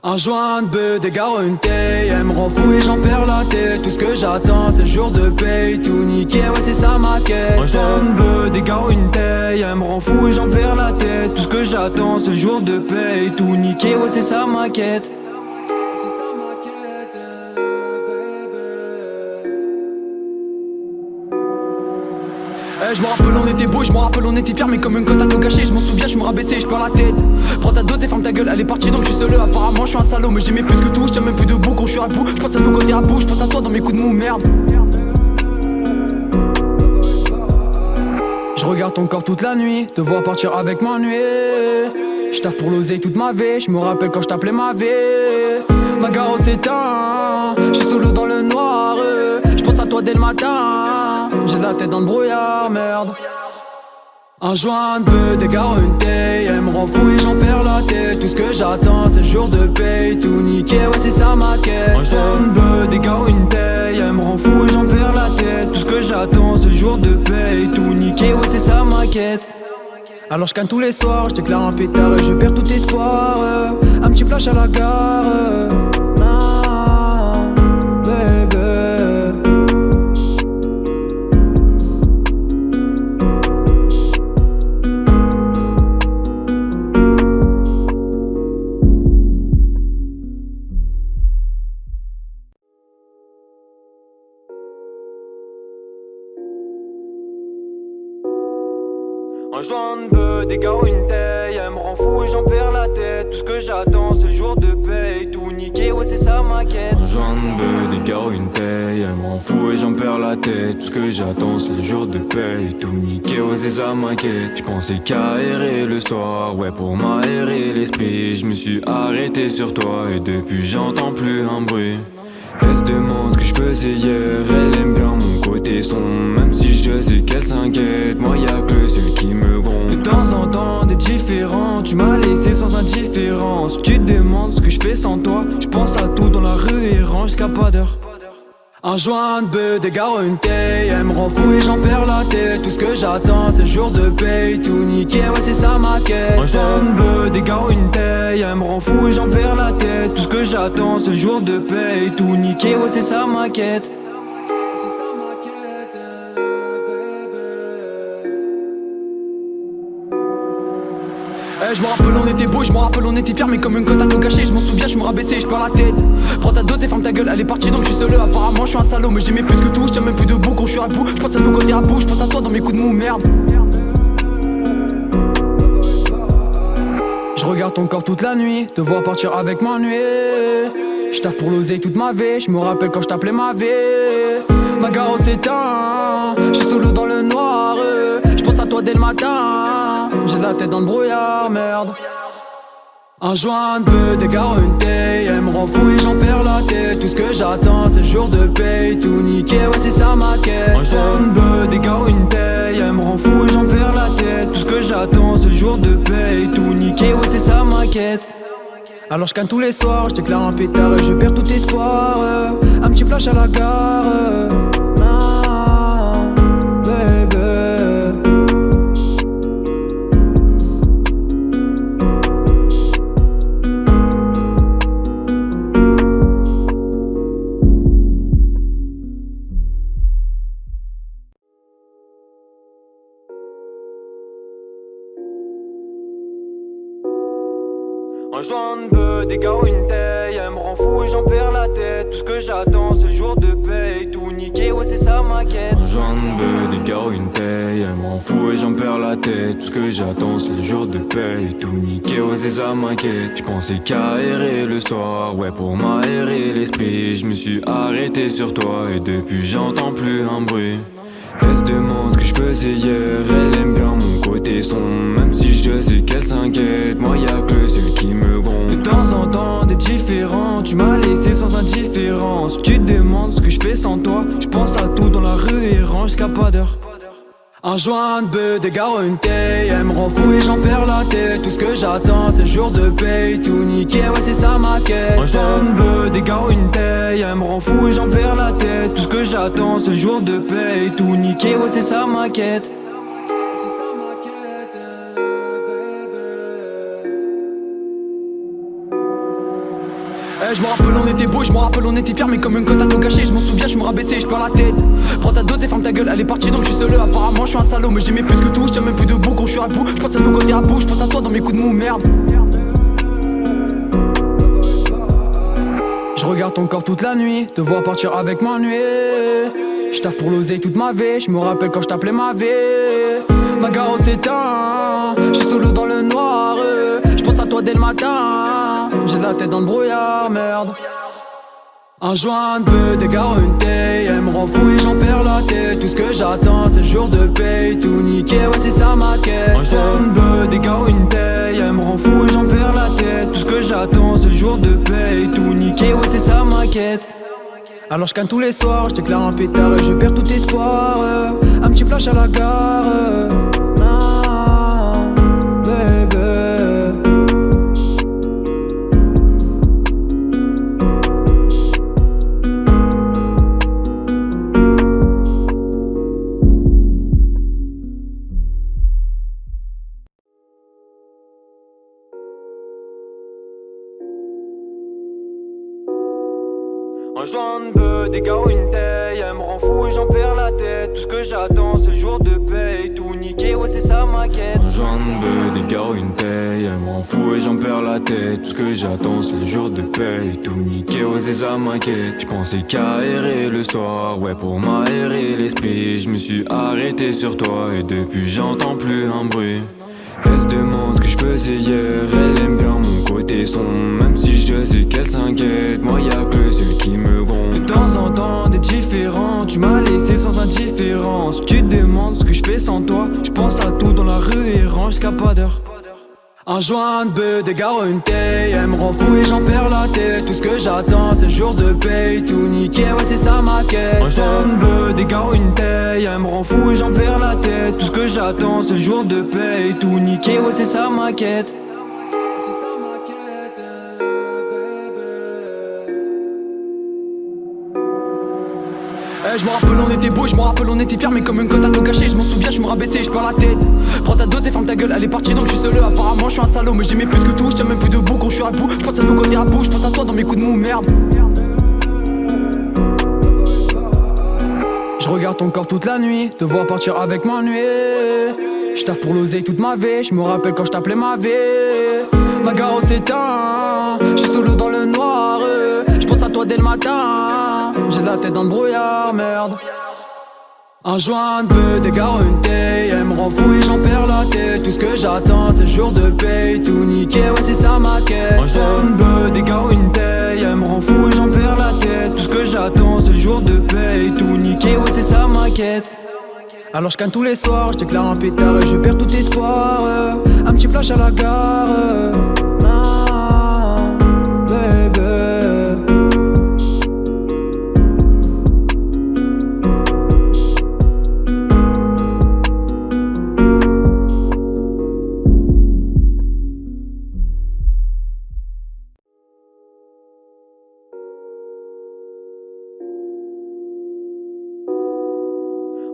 Un joint de bœuf, des gars une taille. Elle me rend fou et j'en perds la tête. Tout ce que j'attends c'est le jour de paye. Tout niqué, ouais c'est ça ma quête. Un joint de bœuf, des gars une taille. Elle me rend fou et j'en perds la tête. Tout ce que j'attends c'est le jour de paye. Tout niqué, ouais c'est ça ma quête. C'est ça ma quête, bébé. Je me rappelle on était beau, je me rappelle on était fiers. Mais comme une cote à tout gâcher, je m'en souviens, je me rabaissais, je perds la tête. Prends ta dose et ferme ta gueule, elle est partie donc je suis seul. Apparemment je suis un salaud, mais j'aimais plus que tout. Je tiens même plus debout quand je suis à bout. Je pense à nos côtés à bout, je pense à toi dans mes coups de mou, merde. Je regarde ton corps toute la nuit, te voir partir avec m'ennuyer. Je taffe pour l'oseille toute ma vie, je me rappelle quand je t'appelais ma vie. Ma gare s'éteint, je suis solo dans le noir. Je pense à toi dès le matin, j'ai la tête dans le brouillard, merde. Un joint de bœuf, des gars une taille. Elle me rend fou et j'en perds la tête. Tout ce que j'attends c'est le jour de paye. Tout niqué, ouais c'est ça ma quête. Un joint de bœuf, des gars une taille. Elle me rend fou et j'en perds la tête. Tout ce que j'attends c'est le jour de paye. Tout niqué, ouais c'est ça ma quête. Alors je canne tous les soirs, je déclare un pétard et je perds tout espoir. Un petit flash à la gare, ah, baby. Un joint de bœuf, des gars une taille. Elle me rend fou et j'en perds la tête. Tout ce que j'attends c'est le jour de paye. Tout niqué, ouais c'est ça ma quête. Un joint de bœuf, des gars une taille. Elle me rend fou et j'en perds la tête. Tout ce que j'attends c'est le jour de paye. Tout niqué, ouais c'est ça ma quête. J'pensais qu'à errer le soir, ouais pour m'aérer l'esprit. Je me suis arrêté sur toi et depuis j'entends plus un bruit. Elle se demande ce que je faisais hier. Elle aime bien mon côté sombre, même si je sais qu'elle s'inquiète. Moi y'a que le seul qui me gronde. De temps en temps t'es différent, tu m'as laissé sans indifférence. Tu te demandes ce que je fais sans toi. Je pense à tout dans la rue et range jusqu'à pas d'heure. Un joint de bœuf, des gars une taille. Elle me rend fou et j'en perds la tête. Tout ce que j'attends c'est le jour de paye. Tout niqué, ouais c'est ça ma quête. Un joint de bœuf, des gars une taille. Elle me rend fou et j'en perds la tête. Tout ce que j'attends c'est le jour de paye. Tout niqué, ouais c'est ça ma quête. C'est ça ma quête, bébé. Je me rappelle on était beau, je me rappelle on était fiers. Mais comme une cote à tout gâcher, je m'en souviens, je me rabaissais, je perds la tête. Prends ta dose et ferme ta gueule, elle est partie donc je suis seul. Apparemment je suis un salaud, mais j'aimais plus que tout. Je tiens même plus debout quand je suis à bout. Je pense à nos côtés à bout, je pense à toi dans mes coups de mou, merde. Je regarde ton corps toute la nuit, te voir partir avec m'ennuyer. Je taffe pour l'oseille toute ma vie, je me rappelle quand je t'appelais ma vie. Ma gare s'éteint, je suis solo dans le noir. Je pense à toi dès le matin, j'ai la tête dans le brouillard, merde. Un joint de bœuf, des gars une taille. Elle me rend fou et j'en perds la tête. Tout ce que j'attends c'est le jour de paye. Tout niqué, ouais c'est ça ma quête. Un joint de bœuf, des gars une taille. Elle me rend fou et j'en perds la tête. Tout ce que j'attends c'est le jour de paye. Tout niqué, ouais c'est ça ma quête. Alors je canne tous les soirs, je déclare un pétard et je perds tout espoir. Un petit flash à la gare, ah, baby. Un joint de bœuf, des gars une taille. Elle me rend fou et j'en perds la tête. Tout ce que j'attends c'est le jour de paye. Tout niqué, ouais c'est ça sa maquette. Un joint de bœuf, des gars ou une taille, elle m'en fout et j'en perds la tête. Tout ce que j'attends c'est le jour de paye. Tout niqué, ouais c'est ça m'inquiète. J'pensais qu'à errer le soir, ouais pour m'aérer l'esprit. Je me suis arrêté sur toi et depuis j'entends plus un bruit. Elle se demande ce que je faisais hier, elle aime bien mon côté sombre. Même si je sais qu'elle s'inquiète, moi y'a que le seul qui me gronde. De temps en temps t'es différent, tu m'as laissé sans indifférence. Tu te demandes ce que je fais sans toi, je pense à tout dans la rue et range jusqu'à pas d'heure. Un joint de bœuf, des gars une taille, elle me rend fou et j'en perds la tête. Tout ce que j'attends c'est le jour de paye, tout niqué, ouais c'est ça ma quête. Un joint de bœuf, des gars une taille, elle me rend fou et j'en perds la tête. Tout ce que j'attends c'est le jour de paye, tout niqué, ouais c'est ça ma quête. C'est ça ma quête, bébé. Je me rappelle on était beau, je me rappelle on était fiers. Mais comme une cote à tout gâcher, je m'en souviens, je me rabaissais, je perds la tête. Prends ta dose et ferme ta gueule, elle est partie donc je suis seul. Apparemment je suis un salaud, mais j'aimais plus que tout. Je tiens même plus debout quand je suis à bout. Je pense à nos côtés à bout, je pense à toi dans mes coups de mou, merde. Je regarde ton corps toute la nuit, te voir partir avec ma nuit. Je taffe pour l'oseille toute ma vie, je me rappelle quand je t'appelais ma vie. Ma gare s'éteint, je suis solo dans le noir. Je pense à toi dès le matin, j'ai la tête dans le brouillard, merde. Un joint de bœuf, des gars une taille, elle me rend fou et j'en perds la tête. Tout ce que j'attends c'est le jour de paye, tout niqué, ouais c'est ça ma quête. Un joint de bœuf, des gars une taille, elle me rend fou et j'en perds la tête. Tout ce que j'attends c'est le jour de paye, tout niqué, ouais c'est ça ma quête. Alors je canne tous les soirs, je déclare un pétard et je perds tout espoir. Un petit flash à la gare, ah, baby. Un joint de bœuf, des gars une taille, elle me rend fou et j'en perds la tête. Tout ce que j'attends c'est le jour de paye, tout niqué, ouais c'est ça ma quête. Un joint de bœuf, des gars une taille, elle me rend fou et j'en perds la tête. Tout ce que j'attends c'est le jour de paye, tout niqué, ouais c'est ça m'inquiète. J'pensais qu'à errer le soir, ouais pour m'aérer l'esprit. Je me suis arrêté sur toi et depuis j'entends plus un bruit. Elle se demande ce que je faisais hier, elle aime bien mon côté sombre. Même si je sais qu'elle s'inquiète, moi y'a que le seul qui me gronde. De temps en temps t'es différent, tu m'as laissé sans indifférence. Tu te demandes ce que je fais sans toi, je pense à tout dans la rue et range jusqu'à pas d'heure. Un joint de bœuf, des gars une taille, elle me rend fou et j'en perds la tête. Tout ce que j'attends c'est le jour de paye, tout niqué, ouais c'est ça ma quête. Un joint de bœuf, des gars une taille, elle me rend fou et j'en perds la tête. Tout ce que j'attends c'est le jour de paye, tout niqué, ouais c'est ça ma quête. C'est ça ma quête, bébé. Je me rappelle on était beau, je me rappelle on était fiers. Mais comme une cote à tout gâcher, je m'en souviens, je me rabaissais, je perds la tête. Prends ta dose et ferme ta gueule, elle est partie donc je suis seul. Apparemment je suis un salaud, mais j'aimais plus que tout. Je tiens même plus debout quand je suis à bout. Je pense à nos côtés à bout, je pense à toi dans mes coups de mou, merde. Je regarde ton corps toute la nuit, te voir partir avec ma nuit. Je taffe pour l'oseille toute ma vie, je me rappelle quand je t'appelais ma vie. Ma gare s'éteint, je suis solo dans le noir. Je pense à toi dès le matin, j'ai la tête dans le brouillard, merde. Un joint de bœuf, des gars une taille, elle me rend fou et j'en perds la tête. Tout ce que j'attends c'est le jour de paye, tout niqué, ouais c'est ça ma quête. Un joint de bœuf, des gars une taille, elle me rend fou et j'en perds la tête. Tout ce que j'attends c'est le jour de paye, tout niqué, ouais c'est ça ma quête. Alors je canne tous les soirs, je déclare un pétard et je perds tout espoir. Un petit flash à la gare, ah, baby.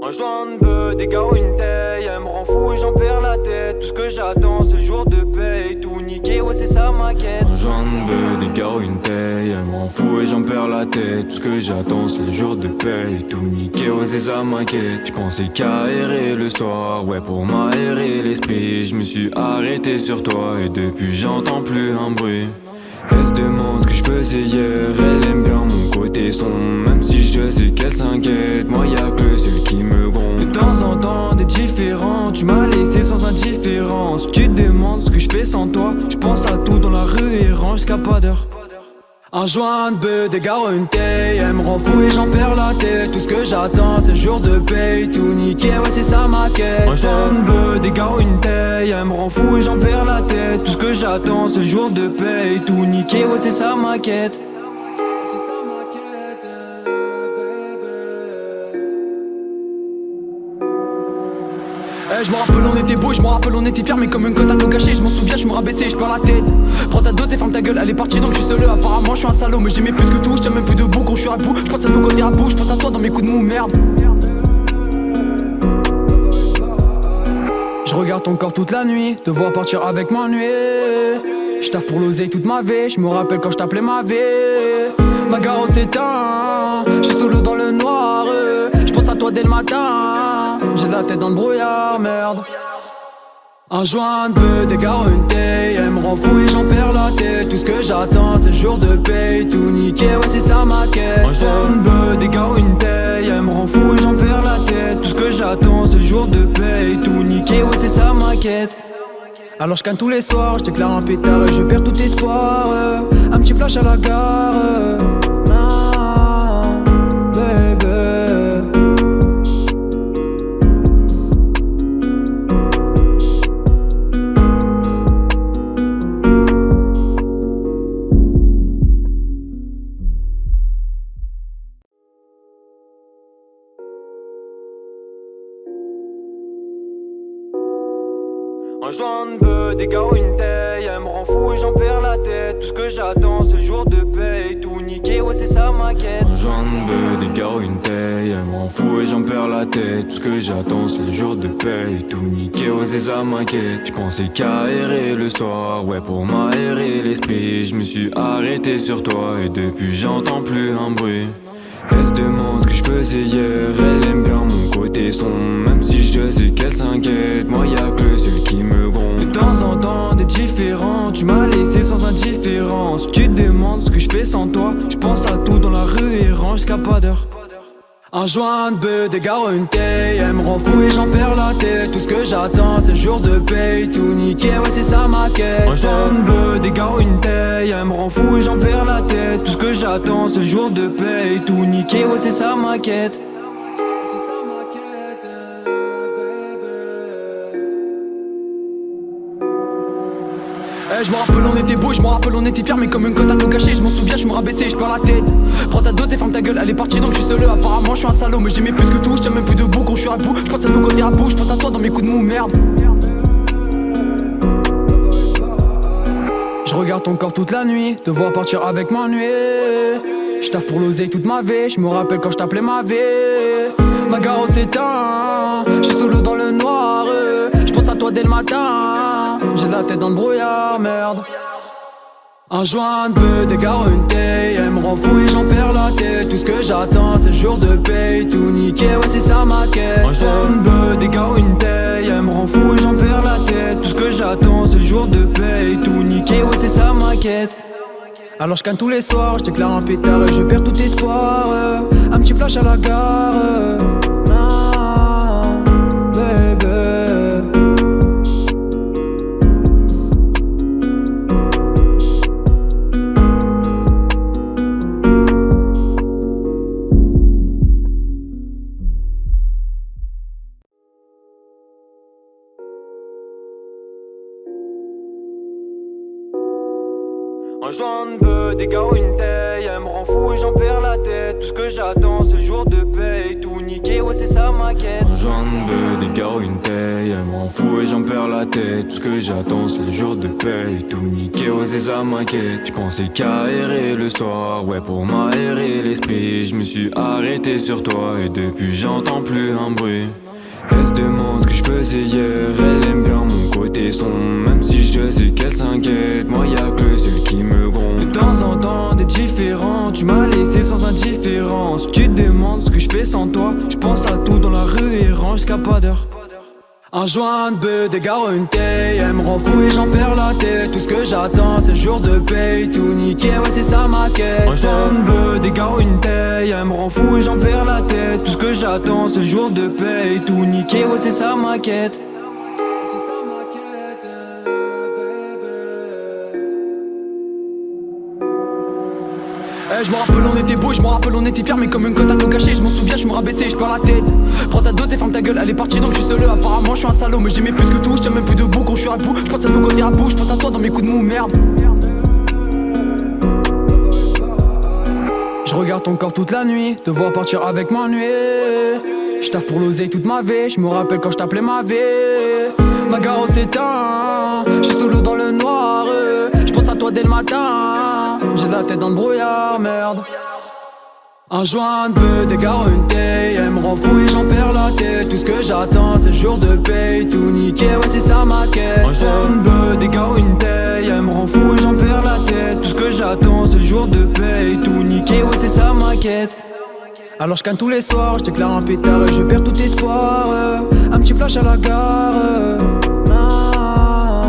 Un joint de bœuf, des gars une taille, elle me rend fou et j'en perds la tête. Tout ce que j'attends c'est le jour de paye, tout niqué, ouais c'est ça ma quête. Un joint de bœuf, des gars une taille, elle me rend fou et j'en perds la tête. Tout ce que j'attends c'est le jour de paye, tout niqué, ouais c'est ça m'inquiète. J'pensais qu'à errer le soir, ouais pour m'aérer l'esprit. Je me suis arrêté sur toi et depuis j'entends plus un bruit. Elle se demande ce que je faisais hier, elle aime bien mon côté sombre. Même si je sais qu'elle s'inquiète, moi y'a que Un joint de bœuf, des gars une taille. Elle me rend fou et j'en perds la tête. Tout ce que j'attends c'est le jour de paye. Tout niqué, ouais c'est ça ma quête. Un joint de bœuf, des gars une taille. Elle me rend fou et j'en perds la tête. Tout ce que j'attends c'est le jour de paye. Tout niqué, ouais c'est ça ma quête. C'est ça ma quête, bébé. Je me rappelle on était beau, je me rappelle on était fiers. Mais comme une cote à tout gâcher, je m'en souviens, je me rabaissais, je perds la tête. Prends ta dose et ferme ta gueule, elle est partie donc je suis seul. Apparemment je suis un salaud, mais j'aimais plus que tout. Je tiens même plus debout quand je suis à bout. Je pense à nos côtés à bout, je pense à toi dans mes coups de mou, merde. Je regarde ton corps toute la nuit, te voir partir avec m'ennuyer. Je taffe pour l'oseille toute ma vie, je me rappelle quand je t'appelais ma vie. Ma gare s'éteint, je suis solo dans le noir. Je pense à toi dès le matin, j'ai la tête dans le brouillard, merde. Un joint de bœuf, des gars une taille. Elle me rend fou et j'en perds la tête. Tout ce que j'attends c'est le jour de paye. Tout niqué, ouais c'est ça ma quête. Un joint de bœuf, des gars une taille. Elle me rend fou et j'en perds la tête. Tout ce que j'attends c'est le jour de paye. Tout niqué, ouais c'est ça ma quête. Alors je canne tous les soirs, je déclare un pétard et je perds tout espoir. Un petit flash à la gare. Ah, baby. Un joint de bœuf, des gars une taille. Elle me rend fou et j'en perds la tête. Tout ce que j'attends c'est le jour de paye. Tout niqué, ouais c'est ça ma quête. Un joint de bœuf, des gars une taille. Elle me rend fou et j'en perds la tête. Tout ce que j'attends c'est le jour de paye. Tout niqué, ouais c'est ça ma quête. J'pensais qu'à errer le soir, ouais pour m'aérer l'esprit. Je me suis arrêté sur toi et depuis j'entends plus un bruit. Elle se demande ce que je faisais hier, elle aime bien mon côté sombre. Même si je sais qu'elle s'inquiète, moi y'a que le seul qui me gronde. De temps en temps t'es différent, tu m'as laissé sans indifférence. Tu te demandes ce que je fais sans toi, je pense à tout dans la rue et range jusqu'à pas d'heure. Un joint de bœuf, des gars une taille. Elle me rend fou et j'en perds la tête. Tout ce que j'attends c'est le jour de paye. Tout niqué, ouais c'est ça ma quête. Un joint de bœuf, des gars une taille. Elle me rend fou et j'en perds la tête. Tout ce que j'attends c'est le jour de paye. Tout niqué, ouais c'est ça ma quête. C'est ça ma quête, bébé. Je me rappelle on était beau, je me rappelle on était fiers. Mais comme une cote à tout gâcher, je m'en souviens, je me rabaissais, je perds la tête. Prends ta dose et ferme ta gueule, elle est partie donc je suis seul. Apparemment je suis un salaud, mais j'aimais plus que tout. Je tiens même plus debout quand je suis à bout. Je pense à nos côtés à bout, je pense à toi dans mes coups de mou, merde. Je regarde ton corps toute la nuit, te voir partir avec m'ennuyer. Je taffe pour l'oseille toute ma vie, je me rappelle quand je t'appelais ma vie. Ma gare s'éteint, je suis solo dans le noir. Je pense à toi dès le matin, j'ai la tête dans le brouillard, merde. Un joint de bœuf, des gars une taille. Elle me rend fou et j'en perds la tête. Tout ce que j'attends c'est le jour de paye. Tout niqué, ouais c'est ça ma quête. Un joint de bœuf, des gars une taille. Elle me rend fou et j'en perds la tête. Tout ce que j'attends c'est le jour de paye. Tout niqué, ouais c'est ça ma quête. Alors je canne tous les soirs, je déclare un pétard et je perds tout espoir. Un petit flash à la gare. Ah, baby. Un joint de bœuf, des gars une taille. Elle me rend fou et j'en perds la tête. Tout ce que j'attends c'est le jour de paye. Tout niqué, ouais c'est ça ma quête. Un joint de bœuf, des gars une taille. Elle me rend fou et j'en perds la tête. Tout ce que j'attends c'est le jour de paye. Tout niqué, ouais c'est ça ma quête. J'pensais qu'à errer le soir, ouais pour m'aérer l'esprit. Je me suis arrêté sur toi et depuis j'entends plus un bruit. Elle se demande ce que je faisais hier, elle aime bien mon côté sombre. Même si je sais qu'elle s'inquiète, moi y'a que le seul qui me gronde. De temps en temps t'es différent, tu m'as laissé sans indifférence. Tu te demandes ce que je fais sans toi, je pense à tout dans la rue et range jusqu'à pas d'heure. Un joint de bœuf, des gars une taille. Elle me rend fou et j'en perds la tête. Tout ce que j'attends c'est le jour de paye. Tout niqué, ouais c'est ça ma quête. Un joint de bœuf, des gars une taille. Elle me rend fou et j'en perds la tête. Tout ce que j'attends c'est le jour de paye. Tout niqué, ouais c'est ça ma quête. C'est ça ma quête, bébé. Je me rappelle on était beau, je me rappelle on était fiers, mais comme une cote à tout cacher. Je m'en souviens, je me rabaissais, je perds la tête. Prends ta dose et ferme ta gueule, elle est partie donc je suis seul. Apparemment je suis un salaud, mais j'aimais plus que tout. Je tiens même plus debout quand je suis à bout. Je pense à nos côtés à bout, je pense à toi dans mes coups de mou, merde. Je regarde ton corps toute la nuit, te voir partir avec m'ennuyer. Je taffe pour l'oseille toute ma vie, je me rappelle quand je t'appelais ma vie. Ma gare s'éteint, je suis solo dans le noir. Je pense à toi dès le matin, j'ai la tête dans le brouillard, merde. Un joint de bœuf, des gars une taille, elle me rend fou et j'en perds la tête. Tout ce que j'attends c'est le jour de paye, tout niqué, ouais c'est ça ma quête. Un joint de bœuf, des gars une taille, elle me rend fou et j'en perds la tête. Tout ce que j'attends c'est le jour de paye, tout niqué, ouais c'est ça ma quête. Alors je canne tous les soirs, je déclare un pétard et je perds tout espoir. Un petit flash à la gare, ah,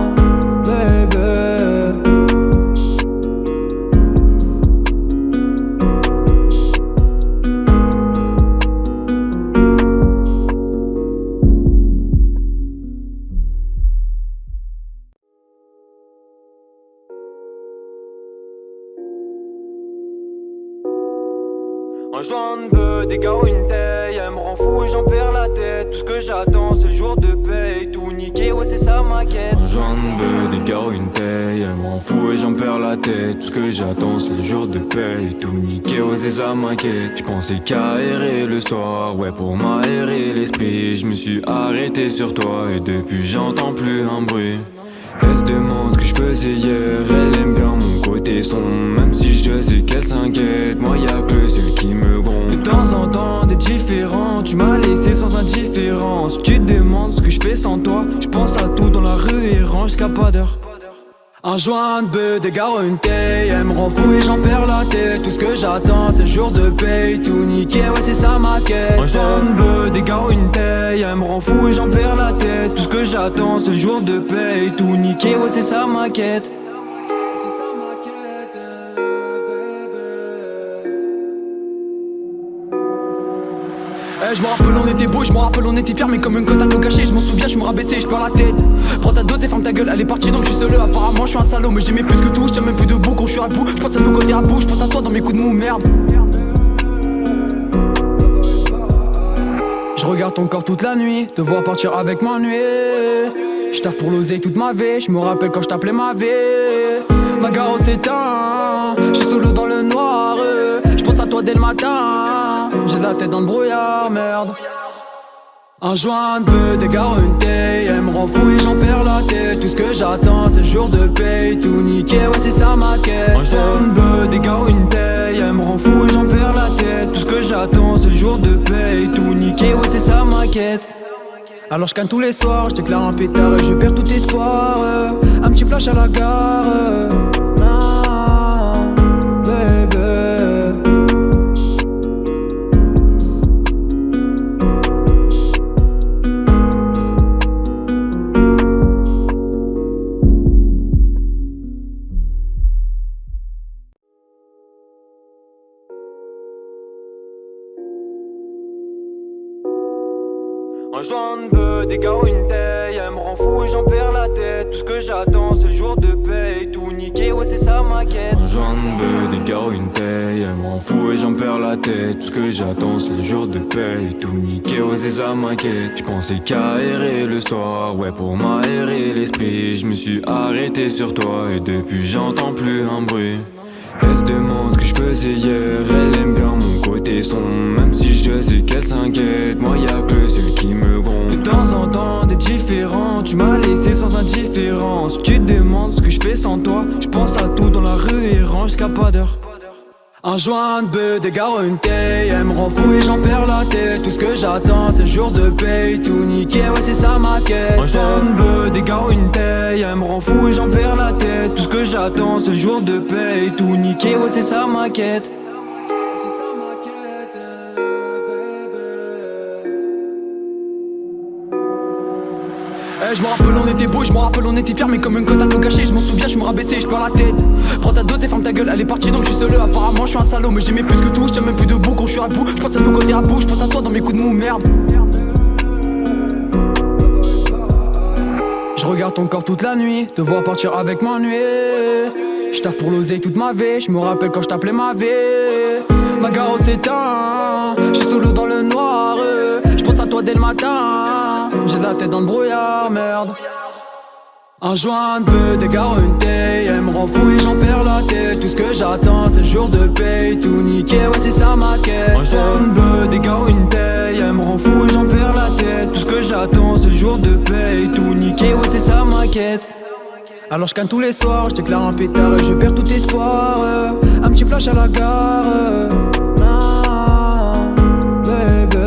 baby. Un joint de bœuf, des gars une taille, elle me rend fou et j'en perds la tête. Tout ce que j'attends c'est le jour de paye, tout niqué, ouais c'est ça ma quête. Un joint de bœuf, des gars une taille, elle me rend fou et j'en perds la tête. Tout ce que j'attends c'est le jour de paye, tout niqué, ouais c'est ça ma quête. J'pensais qu'à errer le soir, ouais pour m'aérer l'esprit. Je me suis arrêté sur toi et depuis j'entends plus un bruit. Elle se demande ce que je faisais hier, elle aime bien mon côté sombre. Même si je sais qu'elle s'inquiète, moi y'a que le seul qui me gronde. De temps en temps t'es différent, tu m'as laissé sans indifférence. Tu te demandes ce que je fais sans toi, je pense à tout dans la rue et range jusqu'à pas d'heure. Un joint de bœuf, des gars une taille, elle me rend fou et j'en perds la tête. Tout ce que j'attends c'est le jour de paye, tout niqué, ouais c'est ça ma quête. Un joint de bœuf, des gars une taille, elle me rend fou et j'en perds la tête. Tout ce que j'attends c'est le jour de paye, tout niqué, ouais c'est ça ma quête. C'est ça ma quête, baby. Je me rappelle on était beau, je me rappelle on était fiers, mais comme une cote à tout cacher. Je m'en souviens, je me rabaissais, je perds la tête. Prends ta dose et ferme ta gueule, elle est partie donc je suis seul. Apparemment je suis un salaud, mais j'aimais plus que tout. Je tiens même plus debout quand je suis à bout. Je pense à nos côtés à bout, je pense à toi dans mes coups de mou, merde. Je regarde ton corps toute la nuit, te voir partir avec m'ennuyer. Je taffe pour l'oseille toute ma vie, je me rappelle quand je t'appelais ma vie. Ma gare s'éteint, je suis solo dans le noir. Je pense à toi dès le matin, j'ai la tête dans le brouillard, merde. Un joint de bœuf, des gars une taille, elle me rend fou et j'en perds la tête. Tout ce que j'attends c'est le jour de paye, tout niqué, ouais c'est ça ma quête. Un joint de bœuf, des gars une taille, elle me rend fou et j'en perds la tête. Tout ce que j'attends c'est le jour de paye, tout niqué, ouais c'est ça ma quête. Je regarde ton corps toute la nuit, te voir partir avec m'ennuyer. Je taffe pour l'oseille toute ma vie, je me rappelle quand je t'appelais ma vie. Ma gare s'éteint, je suis solo dans le noir. Je pense à toi dès le matin, j'ai la tête dans le brouillard, merde. Un joint de bœuf, des gars une taille, elle me rend fou et j'en perds la tête. Tout ce que j'attends c'est le jour de paye, tout niqué, ouais c'est ça ma quête. Un joint de bœuf, des gars une taille, elle me rend fou et j'en perds la tête. Tout ce que j'attends c'est le jour de paye, tout niqué, ouais c'est ça ma quête. Alors je canne tous les soirs, je déclare un pétard et je perds tout espoir. Un petit flash à la gare, ah, baby. Un joint de bœuf, des gars une taille, elle me rend fou et j'en perds la tête. Tout ce que j'attends c'est le jour de paye, tout niqué, ouais c'est ça ma quête. Un joint de bœuf, des gars une taille, elle me rend fou et j'en perds la tête. Tout ce que j'attends c'est le jour de paye, tout niqué, ouais c'est ça ma quête. J'pensais qu'à errer le soir, ouais pour m'aérer l'esprit. Je me suis arrêté sur toi et depuis j'entends plus un bruit. Elle se demande ce que je faisais hier, elle aime bien mon côté sombre. Même si je sais qu'elle s'inquiète, moi y'a que le seul qui me gronde. De temps en temps t'es différent, tu m'as laissé sans indifférence. Tu te demandes ce que je fais sans toi, je pense à tout dans la rue et range jusqu'à pas d'heure. Un joint de bœuf, des gars une taille, elle me rend fou et j'en perds la tête. Tout ce que j'attends c'est le jour de paye, tout niqué, ouais c'est ça ma quête. Un joint de bœuf, des gars une taille, elle me rend fou et j'en perds la tête. Tout ce que j'attends c'est le jour de paye, tout niqué, ouais c'est ça ma quête. C'est ça ma quête, baby. Je me rappelle on était beau, je me rappelle on était fiers, mais comme une cote à tout cacher. Je m'en souviens, je me rabaissais, je perds la tête. Prends ta dose et ferme ta gueule, elle est partie donc je suis seul. Apparemment je suis un salaud, mais j'aimais plus que tout. Je tiens même plus debout quand je suis à bout. Je pense à nos côtés à bout, je pense à toi dans mes coups de mou, merde. Je regarde ton corps toute la nuit, te voir partir avec m'ennuyer. J'taffe pour l'oseille toute ma vie, j'me rappelle quand j't'appelais ma vie. Ma gare s'éteint, j'suis solo dans le noir. J'pense à toi dès le matin, j'ai la tête dans le brouillard, merde. Un joint de peu, des gars, une taille. Elle me rend fou et j'en perds la tête. Tout ce que j'attends c'est le jour de paye. Tout niqué, ouais c'est ça ma quête. Un joint de peu, des gars, une taille. Elle me rend fou et j'en perds la tête. Tout ce que j'attends c'est le jour de paye. Tout niqué, ouais c'est ça ma quête. Alors je canne tous les soirs, je déclare un pétard et je perds tout espoir. Un petit flash à la gare. Ah, baby.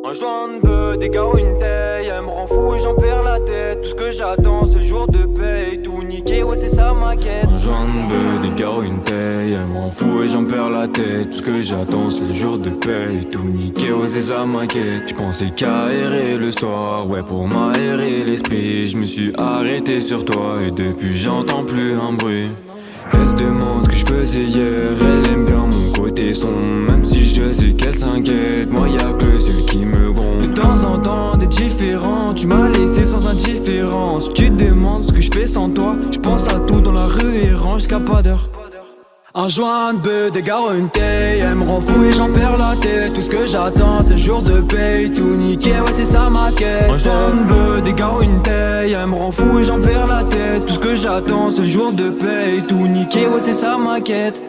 Un joint de bœuf, des gars, une taille. Elle me rend fou et j'en perds la tête. Tout ce que j'attends c'est le jour de paye. Tout niqué, ouais c'est ça ma quête. Un joint de bœuf, des gars, une taille. Elle me rend fou et j'en perds la tête. Tout ce que j'attends c'est le jour de paye. Tout niqué, ouais c'est ça ma quête. J'pensais qu'à errer le soir, ouais pour m'aérer l'esprit. Je me suis arrêté sur toi et depuis j'entends plus un bruit. Elle se demande ce que je faisais hier, elle aime bien mon côté sombre. Même si je sais qu'elle s'inquiète, moi y'a que le seul qui me gronde. De temps en temps t'es différent, tu m'as laissé sans indifférence. Tu te demandes ce que je fais sans toi, je pense à tout dans la rue et range jusqu'à pas d'heure. Un joint de bœuf, des gars, une taille. Elle me rend fou et j'en perds la tête. Tout ce que j'attends c'est le jour de paye. Tout niqué, ouais c'est ça ma quête. Un joint de bœuf, des gars, une taille. Elle me rend fou et j'en perds la tête. Tout ce que j'attends c'est le jour de paye. Tout niqué, ouais c'est ça ma quête.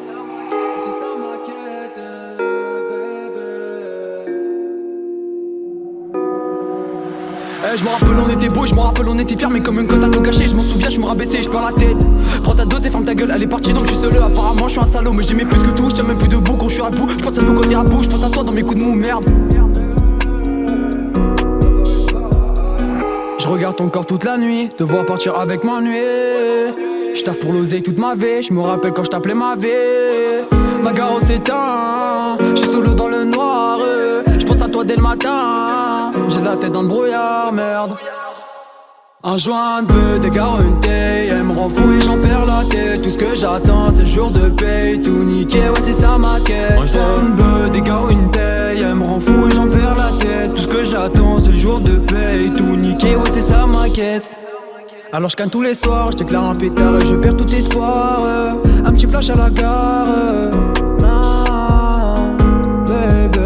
C'est ça ma quête, baby. Je me rappelle on était beau, je me rappelle on était fiers. Mais comme une cote à tout cacher, je m'en souviens, je me rabaissais, je perds la tête. Prends ta dose et ferme ta gueule, elle est partie donc je suis seul. Apparemment je suis un salaud, mais j'aimais plus que tout. Je tiens même plus debout quand je suis à bout. Je pense à nos côtés à bout, je pense à toi dans mes coups de mou, merde. Je regarde ton corps toute la nuit, te voir partir avec ma nuit. Je taffe pour l'oseille toute ma vie, je me rappelle quand je t'appelais ma vie. Ma gare s'éteint, je suis solo dans le noir. Je pense à toi dès le matin, j'ai la tête dans le brouillard, merde. Un joint de bœuf, des gars, une taille. Elle me rend fou et j'en perds la tête. Tout ce que j'attends c'est le jour de paye. Tout niqué, ouais c'est ça ma quête. Un joint de bœuf, des gars, une taille. Elle me rend fou et j'en perds la tête. Tout ce que j'attends c'est le jour de paye. Tout niqué, ouais c'est ça ma quête. Alors je canne tous les soirs, je déclare un pétard et je perds tout espoir. Un petit flash à la gare. Ah, baby.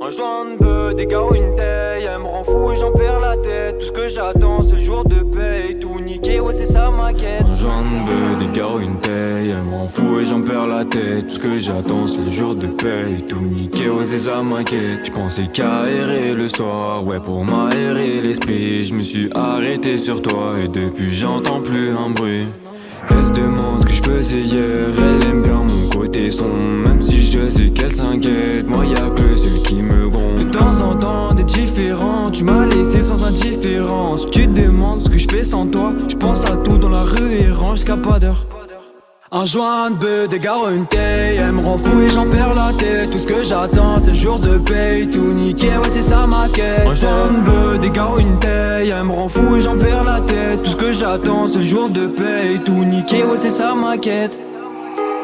Un joint de bœuf, des gars, une taille. Elle me rend fou et j'en perds la tête. Tout ce que j'attends c'est le jour de paye. Tout niqué, ouais c'est ça ma quête. Un joint de bœuf, des gars, une taille. Elle me rend fou et j'en perds la tête. Tout ce que j'attends c'est le jour de paye. Tout niqué, ouais c'est ça ma quête. J'pensais qu'à errer le soir, ouais pour m'aérer l'esprit. Je me suis arrêté sur toi et depuis j'entends plus un bruit. Elle se demande ce que je faisais hier, elle aime bien mon côté sombre. Même si je sais qu'elle s'inquiète, moi y'a que le seul qui me gronde. De temps en temps t'es différent, tu m'as laissé sans indifférence. Tu te demandes ce que je fais sans toi, je pense à tout dans la rue et range jusqu'à pas d'heure. Un joint de bœuf, des gars, une taille. Elle me rend fou et j'en perds la tête. Tout ce que j'attends c'est le jour de paye. Tout niqué, ouais c'est ça ma quête. Un joint de bœuf, des gars, une taille. Elle me rend fou et j'en perds la tête. Tout ce que j'attends c'est le jour de paye. Tout niqué, ouais c'est ça ma quête.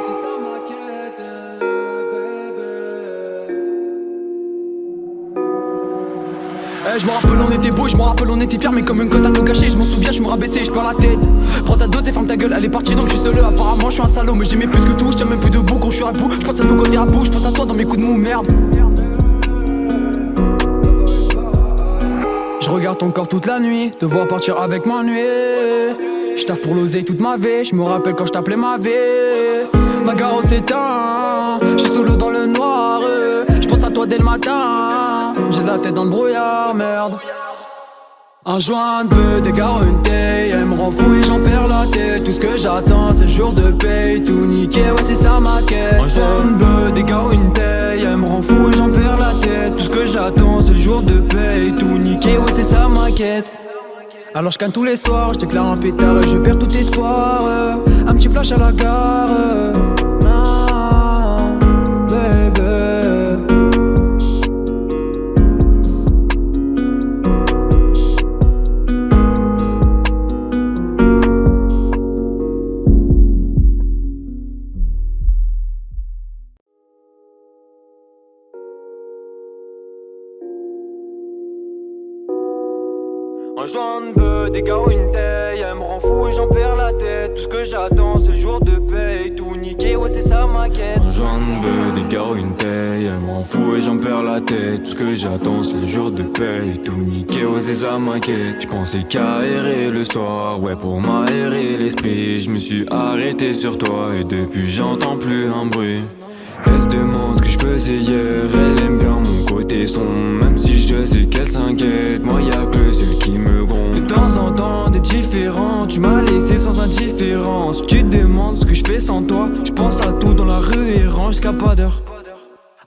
C'est ça ma quête, baby. Je me rappelle on était beau, je me rappelle on était fiers. Mais comme une cote à tout cacher, je m'en souviens, je me rabaissais, je perds la tête. Prends ta dose et ferme ta gueule, elle est partie donc je suis seul. Apparemment je suis un salaud, mais j'aimais plus que tout. Je tiens même plus debout quand je suis à bout. Je pense à nos côtés à bout, je pense à toi dans mes coups de mou, merde. Je regarde ton corps toute la nuit, te voir partir avec ma nuit. Je taffe pour l'oseille toute ma vie, je me rappelle quand je t'appelais ma vie. Ma gare s'éteint, je suis solo dans le noir. Je pense à toi dès le matin, j'ai la tête dans le brouillard, merde. Un joint de bœuf, des gars, une taille. Elle me rend fou et j'en perds la tête. Tout ce que j'attends c'est le jour de paye. Tout niqué, ouais c'est ça ma quête. Un joint de bœuf, des gars, une taille. Elle me rend fou et j'en perds la tête. Tout ce que j'attends c'est le jour de paye. Tout niqué, ouais c'est ça ma quête. Alors je canne tous les soirs, je déclare un pétard et je perds tout espoir. Un petit flash à la gare. Ah, baby. Un joint de bœuf, des gars, une taille. Elle me rend fou et j'en perds la tête. Tout ce que j'attends c'est le jour de paye. Tout niqué, ouais c'est ça ma quête. Un joint de bœuf, des gars, une taille. Elle me rend fou et j'en perds la tête. Tout ce que j'attends c'est le jour de paye. Tout niqué, ouais c'est ça ma quête. J'pensais qu'à errer le soir, ouais pour m'aérer l'esprit. Je me suis arrêté sur toi et depuis j'entends plus un bruit. Elle se demande ce que je faisais hier, elle aime bien mon côté sombre. Même si je sais qu'elle s'inquiète, moi y'a que le seul qui me gronde. De temps en temps t'es différent, tu m'as laissé sans indifférence. Tu te demandes ce que je fais sans toi, je pense à tout dans la rue et range jusqu'à pas d'heure.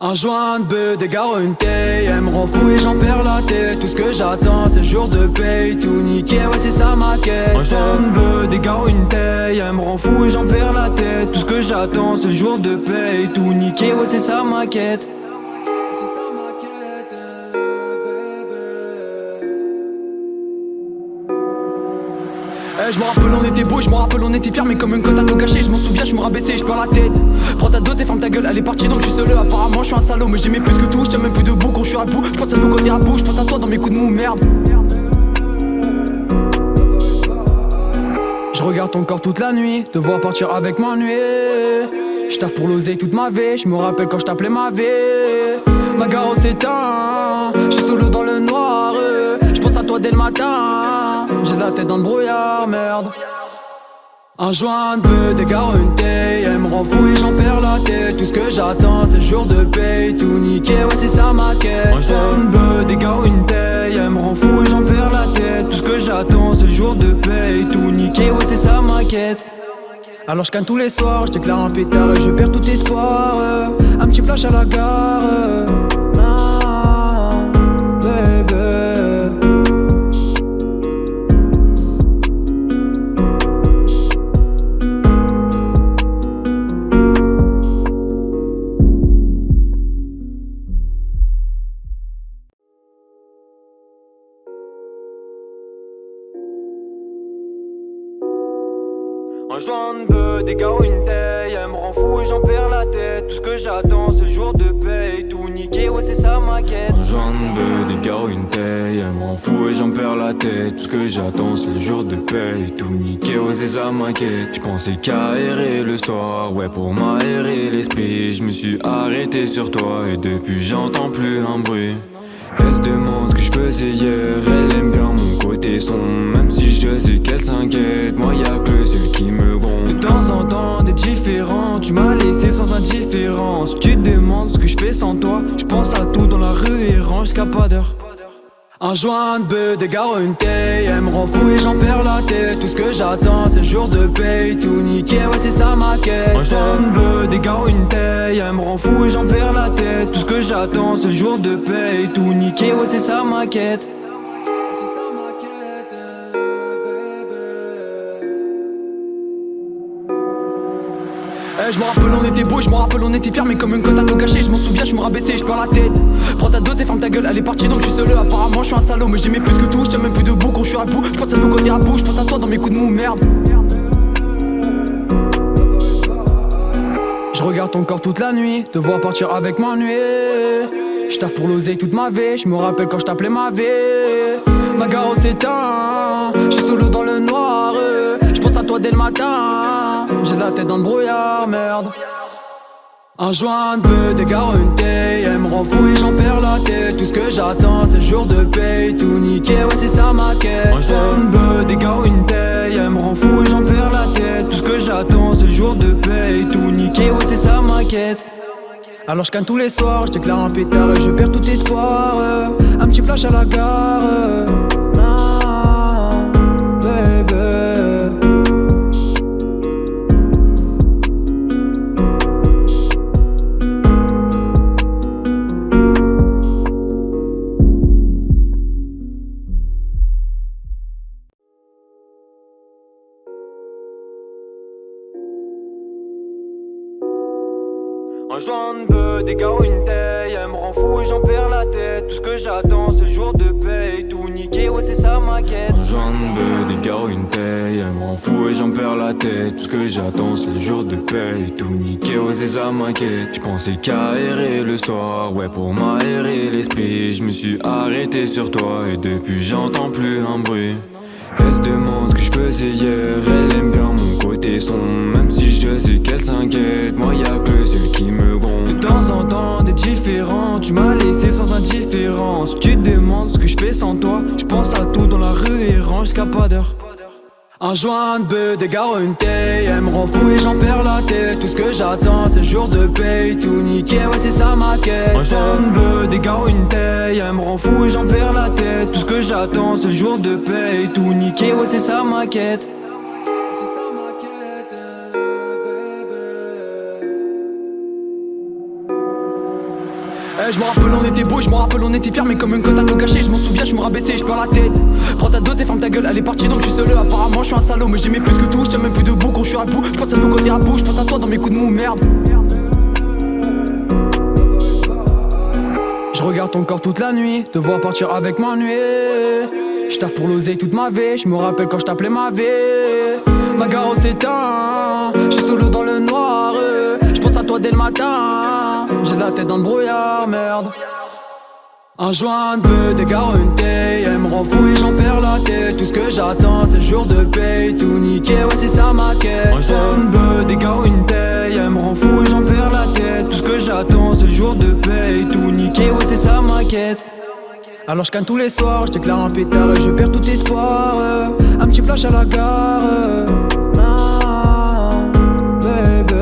Un joint de bœuf, des gars, une taille. Elle me rend fou et j'en perds la tête. Tout ce que j'attends c'est le jour de paye. Tout niqué, ouais c'est ça ma quête. Un joint de bœuf, des gars, une taille. Elle me rend fou et j'en perds la tête. Tout ce que j'attends c'est le jour de paye. Tout niqué, ouais c'est ça ma quête. C'est ça ma quête, baby. Je me rappelle on était beau, je me rappelle on était fiers. Mais comme une cote à tout cacher, je m'en souviens, je me rabaissais, je perds la tête. Prends ta dose et ferme ta gueule, elle est partie donc je suis seul. Apparemment je suis un salaud, mais j'aimais plus que tout. Je tiens même plus debout quand je suis à bout. Je pense à nos côtés à bout, je pense à toi dans mes coups de mou, merde. Je regarde ton corps toute la nuit, te voir partir avec m'ennuyer. Je taffe pour l'oseille toute ma vie, je me rappelle quand je t'appelais ma vie. Ma gare s'éteint, je suis solo dans le noir. Je pense à toi dès le matin, j'ai la tête dans le brouillard, merde. Un joint de bœuf, des gars, une taille. Elle me rend fou et j'en perds la tête. Tout ce que j'attends c'est le jour de paye. Tout niqué, ouais c'est ça ma quête. Un joint de bœuf, des gars, une taille. Elle me rend fou et j'en perds la tête. Tout ce que j'attends c'est le jour de paye. Tout niqué, ouais c'est ça ma quête. Alors je canne tous les soirs, je déclare un pétard et je perds tout espoir. Un petit flash à la gare. Ah, baby. Un joint de bœuf, des gars, une taille. Elle me rend fou et j'en perds la tête. Tout ce que j'attends c'est le jour de paye. Tout niqué, ouais c'est ça ma quête. Un joint de bœuf, des gars, une taille. Elle me rend fou et j'en perds la tête. Tout ce que j'attends c'est le jour de paye. Tout niqué, ouais c'est ça ma quête. J'pensais qu'à errer le soir, ouais pour m'aérer l'esprit. Je me suis arrêté sur toi et depuis j'entends plus un bruit. Elle se demande ce que je faisais hier, elle aime bien mon côté sombre. Même si je sais qu'elle s'inquiète, moi y'a que le seul qui me gronde. De temps en temps t'es différent, tu m'as laissé sans indifférence. Tu te demandes ce que je fais sans toi, je pense à tout dans la rue et range jusqu'à pas d'heure. Un joint de bœuf, des gars, une taille. Elle me rend fou et j'en perds la tête. Tout ce que j'attends c'est le jour de paye. Tout niqué, ouais c'est ça ma quête. Un joint de bœuf, des gars, une taille. Elle me rend fou et j'en perds la tête. Tout ce que j'attends c'est le jour de paye. Tout niqué, ouais c'est ça ma quête. C'est ça ma quête, baby. Je me rappelle on était beau, je me rappelle on était fiers. Mais comme une cote à tout cacher, je m'en souviens, je me rabaissais, je perds la tête. Prends ta dose et ferme ta gueule, elle est partie donc je suis seul. Apparemment je suis un salaud, mais j'aimais plus que tout. Je tiens même plus debout quand je suis à bout. Je pense à nos côtés à bout, je pense à toi dans mes coups de mou, merde. Je regarde ton corps toute la nuit, te voir partir avec m'ennuyer. Je taffe pour l'oseille toute ma vie, je me rappelle quand je t'appelais ma vie. Ma gare s'éteint, je suis solo dans le noir. Je pense à toi dès le matin, j'ai la tête dans le brouillard, merde. Un joint de bœuf, des gars, une taille. Elle me rend fou et j'en perds la tête. Tout ce que j'attends c'est le jour de paye. Tout niqué, ouais c'est ça ma quête. Un joint de bœuf, des gars, une taille. Elle me rend fou et j'en perds la tête. Tout ce que j'attends c'est le jour de paye. Tout niqué, ouais c'est ça ma quête. Alors je canne tous les soirs, je déclare un pétard et je perds tout espoir. Un petit flash à la gare. Ah. joint de bœuf, des gars ou une taille. Elle me rend fou et j'en perds la tête. Tout ce que j'attends c'est le jour de paye. Tout niqué, ouais c'est ça ma quête. Un joint de bœuf, des gars ou une taille. Elle me rend fou et j'en perds la tête. Tout ce que j'attends c'est le jour de paye. Tout niqué, ouais c'est ça ma quête. J'pensais qu'à errer le soir, ouais pour m'aérer l'esprit. Je me suis arrêté sur toi et depuis j'entends plus un bruit. Elle se demande ce que je faisais hier. Elle aime bien mon côté sombre. Même si je sais qu'elle s'inquiète, moi y'a que le seul qui me gronde. De temps en temps t'es différent. Tu m'as laissé sans indifférence. Tu te demandes ce que je fais sans toi. Je pense à tout dans la rue et range jusqu'à pas d'heure. Un joint de bœuf, des gars ou une taille. Elle me rend fou et j'en perds la tête. Tout ce que j'attends c'est le jour de paye. Tout niqué, ouais c'est ça ma quête. Un joint de bœuf, des gars ou une taille. Elle me rend fou et j'en perds la tête. Tout ce que j'attends c'est le jour de paye. Tout niqué, ouais c'est ça ma quête. C'est ça ma quête, bébé. Je me rappelle on était beau, je me rappelle on était fiers. Mais comme une cote à tout gâcher, je m'en souviens, je me rabaissais, je perds la tête. Prends ta dose et ferme ta gueule, elle est partie donc je suis seul. Apparemment je suis un salaud, mais j'aimais plus que tout. Je tiens même plus debout quand je suis à bout. Je pense à nos côtés à bout, je pense à toi dans mes coups de mou, merde. Je regarde ton corps toute la nuit, te voir partir avec ma nuit. Je taffe pour l'oseille toute ma vie, je me rappelle quand je t'appelais ma vie. Ma gare s'éteint, je suis solo dans le noir. Je pense à toi dès le matin, j'ai la tête dans le brouillard, merde. Un joint de bœuf, des gars ou une taille. Elle me rend fou et j'en perds la tête. Tout ce que j'attends c'est le jour de paye. Tout niqué, ouais c'est ça ma quête. Un joint de bœuf, des gars ou une taille. Elle me rend fou et j'en perds la tête. Tout ce que j'attends c'est le jour de paye. Tout niqué, ouais c'est ça ma quête. Alors je canne tous les soirs, je déclare un pétard et je perds tout espoir. Un petit flash à la gare. Ah, baby.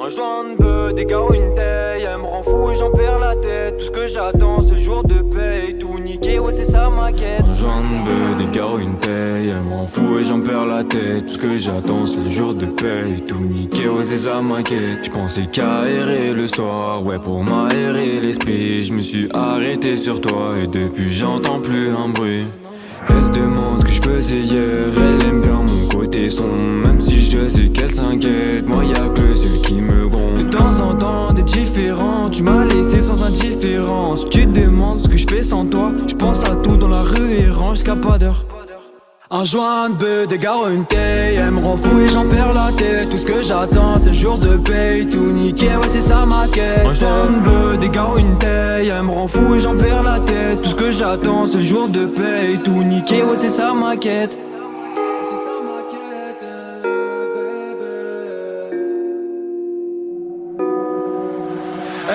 Un joint de bœuf, des gars ou une taille. Elle me rend fou et j'en perds la tête. Tout ce que j'attends c'est le jour de paye. Tout niqué, ouais c'est ça ma quête. Un joint de bœuf, des gars ou une taille. Elle me rend fou et j'en perds la tête. Tout ce que j'attends c'est le jour de paye. Tout niqué, ouais c'est ça ma quête. J'pensais qu'à errer le soir, ouais pour m'aérer l'esprit. Je me suis arrêté sur toi et depuis j'entends plus un bruit. Elle se demande ce que je faisais hier. Elle aime bien mon côté sombre. Même si je sais qu'elle s'inquiète, moi y'a que le seul qui me gronde. De temps en temps t'es différent. Tu m'as laissé sans indifférence. Tu te demandes ce que je fais sans toi. Je pense à tout dans la rue et range jusqu'à pas d'heure. Un joint de bœuf, des gars ou une taille. Elle me rend fou et j'en perds la tête. Tout ce que j'attends c'est le jour de paye. Tout niqué, ouais c'est ça ma quête. Un joint de bœuf, des gars ou une taille. Elle me rend fou et j'en perds la tête. Tout ce que j'attends c'est le jour de paye. Tout niqué, ouais c'est ça ma quête. C'est ça ma quête, bébé.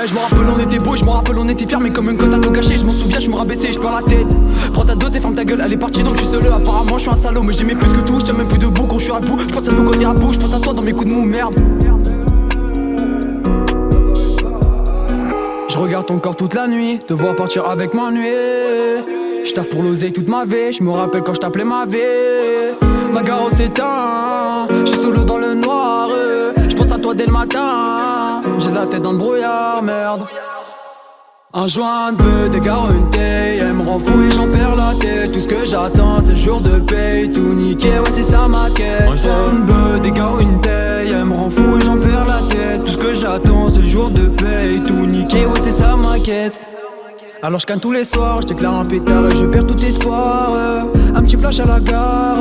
Je me rappelle on était beau, je me rappelle on était fiers. Mais comme une cote à tout gâcher, je m'en souviens, je me rabaissais, je perds la tête. Prends ta dose et ferme ta gueule, elle est partie donc je suis seul. Apparemment je suis un salaud, mais j'aimais plus que tout. Je tiens même plus debout quand je suis à bout. Je pense à nos côtés à bout, je pense à toi dans mes coups de mou, merde. Je regarde ton corps toute la nuit, te voir partir avec ma nuit. Je taffe pour l'oseille toute ma vie, je me rappelle quand je t'appelais ma vie. Ma gare s'éteint, je suis solo dans le noir. Je pense à toi dès le matin, j'ai la tête dans le brouillard, merde. Un joint de bœuf, des gars ou une taille. Elle me rend fou et j'en perds la tête. Tout ce que j'attends c'est le jour de paye. Tout niqué, ouais c'est ça ma quête. Un joint de bœuf, des gars ou une taille. Elle me rend fou et j'en perds la tête. Tout ce que j'attends c'est le jour de paye. Tout niqué, ouais c'est ça ma quête. Alors je canne tous les soirs, je déclare un pétard et je perds tout espoir. Un petit flash à la gare.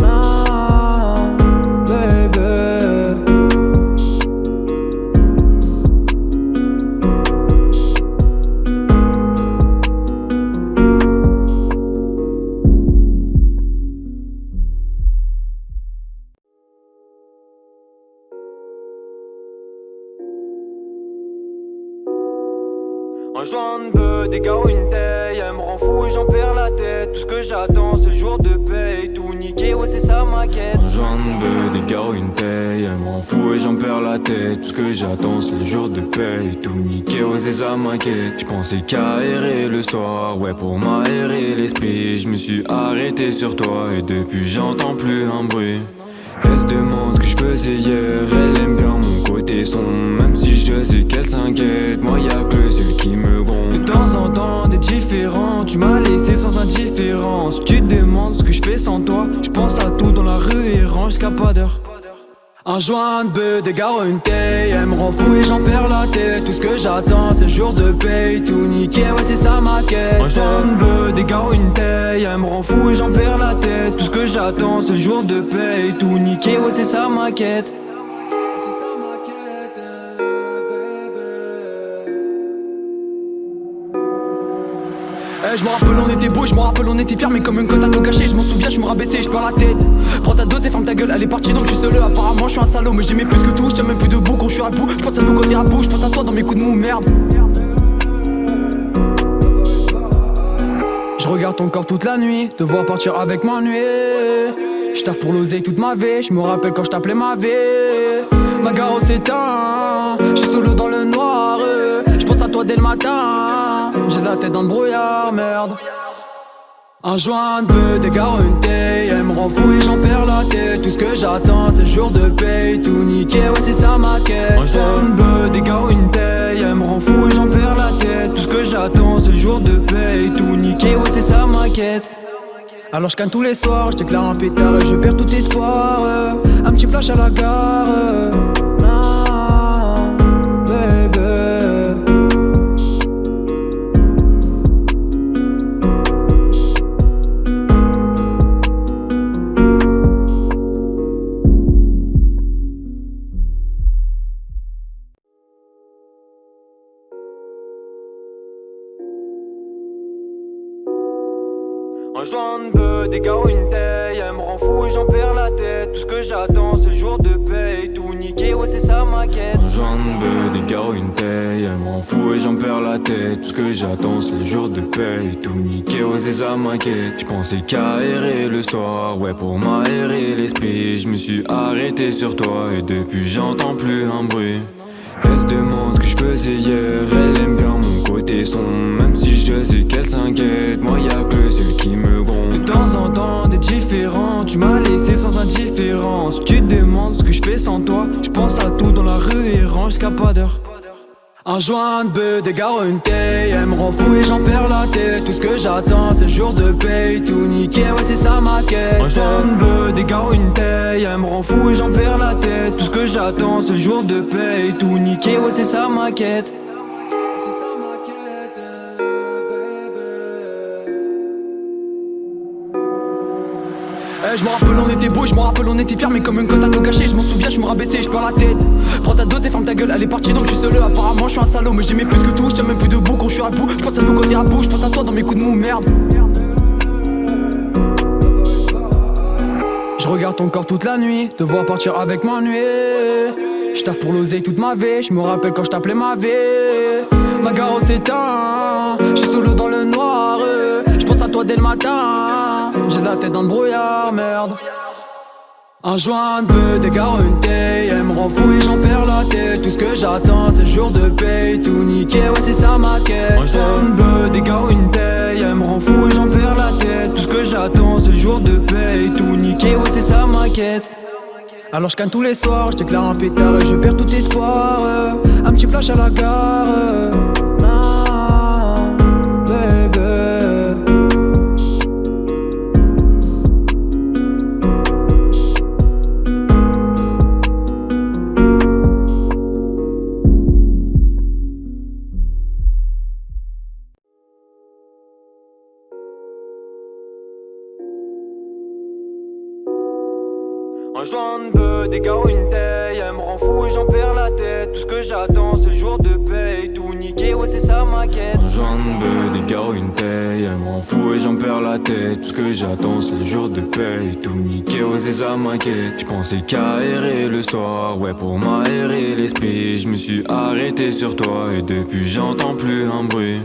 Ah, baby. Un Un joint de bœuf, des gars ou une taille, elle me rend fou et j'en perds la tête. Tout ce que j'attends c'est le jour de paye, tout niqué, ouais c'est ça ma quête. Un joint de bœuf, des gars ou une taille, elle me rend fou et j'en perds la tête. Tout ce que j'attends c'est le jour de paye, tout niqué, ouais c'est ça ma quête. J'pensais qu'à errer le soir, ouais pour m'aérer l'esprit. Je me suis arrêté sur toi et depuis j'entends plus un bruit. Elle se demande ce que je faisais hier, elle aime bien mon côté sombre. Même si je sais qu'elle s'inquiète, moi y'a que le seul qui me gronde. De temps en temps t'es différent, tu m'as laissé sans indifférence. Tu te demandes ce que je fais sans toi, je pense à tout dans la rue et range jusqu'à pas d'heure. Un joint de bœuf, des gars ou une taille, elle me rend fou et j'en perds la tête. Tout ce que j'attends c'est le jour de paye, tout niqué, ouais c'est ça ma quête. Un joint de bœuf, des gars ou une taille, elle me rend fou et j'en perds la tête. Tout ce que j'attends c'est le jour de paye, tout niqué, ouais c'est ça ma quête. C'est ça ma quête, bébé. Je me rappelle on était beau, je me rappelle on était fiers, mais comme une cote à tout cacher, je m'en souviens, je me rabaissais, je perds la tête. Prends ta dose et ferme ta gueule, elle est partie donc je suis seul. Apparemment je suis un salaud, mais j'aimais plus que tout, je tiens même plus debout quand je suis à bout. Je pense à nos côtés à bout, je pense à toi dans mes coups de mou, merde. Je regarde ton corps toute la nuit, te voir partir avec ma nuit. Je taffe pour l'oseille toute ma vie, je me rappelle quand je t'appelais ma vie. Ma gare s'éteint, je suis solo dans le noir. Je pense à toi dès le matin, j'ai la tête dans le brouillard, merde. Un joint de bœuf, des gars ou une taille, elle me rend fou et j'en perds la tête. Tout ce que j'attends c'est le jour de paye, tout niqué, ouais c'est ça ma quête. Un joint de bœuf, des gars ou une taille, elle me rend fou et j'en perds la tête. Tout ce que j'attends c'est le jour de paye, tout niqué, ouais c'est ça ma quête. Alors je canne tous les soirs, je déclare un pétard et je perds tout espoir. Un petit flash à la gare, ah, baby. Un joint de bœuf, des gars ou une taille, elle me rend fou et j'en perds la tête. Tout ce que j'attends c'est le jour de paye, tout niqué, ouais c'est ça ma quête. Un joint de bœuf, des gars ou une taille, elle me rend fou et j'en perds la tête. Tout ce que j'attends c'est le jour de paye, tout niqué, ouais c'est ça ma quête. J'pensais qu'à errer le soir, ouais pour m'aérer l'esprit. Je me suis arrêté sur toi et depuis j'entends plus un bruit. Elle se demande ce que je faisais hier, elle aime bien mon côté sombre. Même si je sais qu'elle s'inquiète, moi y'a que le seul qui me gronde. De temps en temps t'es différent, tu m'as laissé sans indifférence. Tu te demandes ce que je fais sans toi, je pense à tout dans la rue et range jusqu'à pas d'heure. Un joint de bœuf, des gars ou une taille, elle me rend fou et j'en perds la tête. Tout ce que j'attends c'est le jour de paye, tout niqué, ouais c'est ça ma quête. Un joint de bœuf, des gars ou une taille, elle me rend fou et j'en perds la tête. Tout ce que j'attends c'est le jour de paye, tout niqué, ouais c'est ça ma quête. C'est ça ma quête, bébé. Je me rappelle on était beau, je me rappelle on était fiers, mais comme une cote à tout cacher, je m'en souviens, je me rabaissais, je perds la tête. Prends ta dose et ferme ta gueule, elle est partie donc je suis seul. Apparemment je suis un salaud, mais j'aimais plus que tout, je tiens même plus debout quand je suis à bout. Je pense à nos côtés à bout, je pense à toi dans mes coups de mou, merde. Je regarde ton corps toute la nuit, te voir partir avec ma nuit. Je taffe pour l'oseille toute ma vie, je me rappelle quand je t'appelais ma vie. Ma gare s'éteint, je suis solo dans le noir. Je pense à toi dès le matin, j'ai la tête dans le brouillard, merde. Un joint de bœuf, des gars ou une taille, elle me rend fou et j'en perds la tête. Tout ce que j'attends c'est le jour de paye, tout niqué, ouais c'est ça ma quête. Un joint de bœuf, des gars ou une taille, elle me rend fou et j'en perds la tête. Tout ce que j'attends c'est le jour de paye, tout niqué, ouais c'est ça ma quête. Alors je canne tous les soirs, je déclare un pétard et je perds tout espoir. Un petit flash à la gare, ah, baby. Un joint de bœuf, des gars ou une taille, elle me rend fous et j'en perds la tête. Tout ce que j'attends c'est le jour de paye. Tout niqué, ouais c'est ça ma quête. Un joint de bœuf, des gars ou une taille. Elle me rend fou et j'en perds la tête. Tout ce que j'attends c'est le jour de paye. Tout niqué, ouais c'est ça ma quête. J'pensais qu'à errer le soir, ouais pour m'aérer l'esprit. Je me suis arrêté sur toi et depuis j'entends plus un bruit.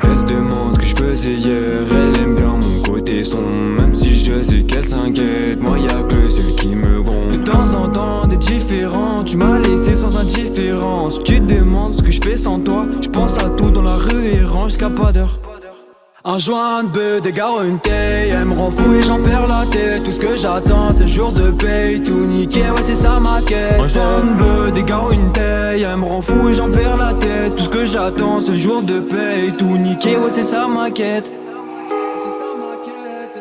Elle se demande ce que je faisais hier. Elle aime bien mon côté sombre. Même si je sais qu'elle s'inquiète, moi y'a que le seul qui me gronde. De temps en temps t'es différent. Tu m'as laissé sans indifférence. Tu te demandes ce que je fais sans toi. Je pense à tout dans la rue et range jusqu'à pas d'heure. Un joint de bœuf, des gars ou une taille. Elle me rend fou et j'en perds la tête. Tout ce que j'attends c'est le jour de paye. Tout niqué, ouais c'est ça ma quête. Un joint de bœuf, des gars ou une taille. Elle me rend fou et j'en perds la tête. Tout ce que j'attends c'est le jour de paye. Tout niqué, ouais c'est ça ma quête. C'est ça ma quête,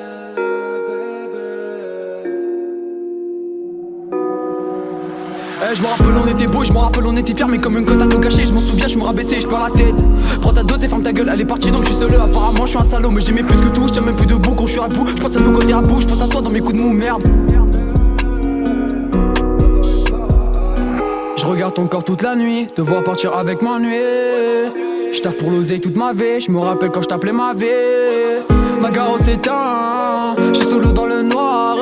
bébé. Je me rappelle on était beau, je me rappelle on était fiers. Mais comme une cote à tout cacher, je m'en souviens, je me rabaissais, je perds la tête. Prends ta dose et ferme ta gueule, elle est partie donc je suis seul. Apparemment je suis un salaud, mais j'aimais plus que tout. Je tiens même plus debout quand je suis à bout. Je pense à nos côtés à bout, je pense à toi dans mes coups de mou, merde. Je regarde ton corps toute la nuit, te voir partir avec m'ennuyer. Je taffe pour l'oseille toute ma vie, je me rappelle quand je t'appelais ma vie. Ma gare s'éteint, je suis solo dans le noir.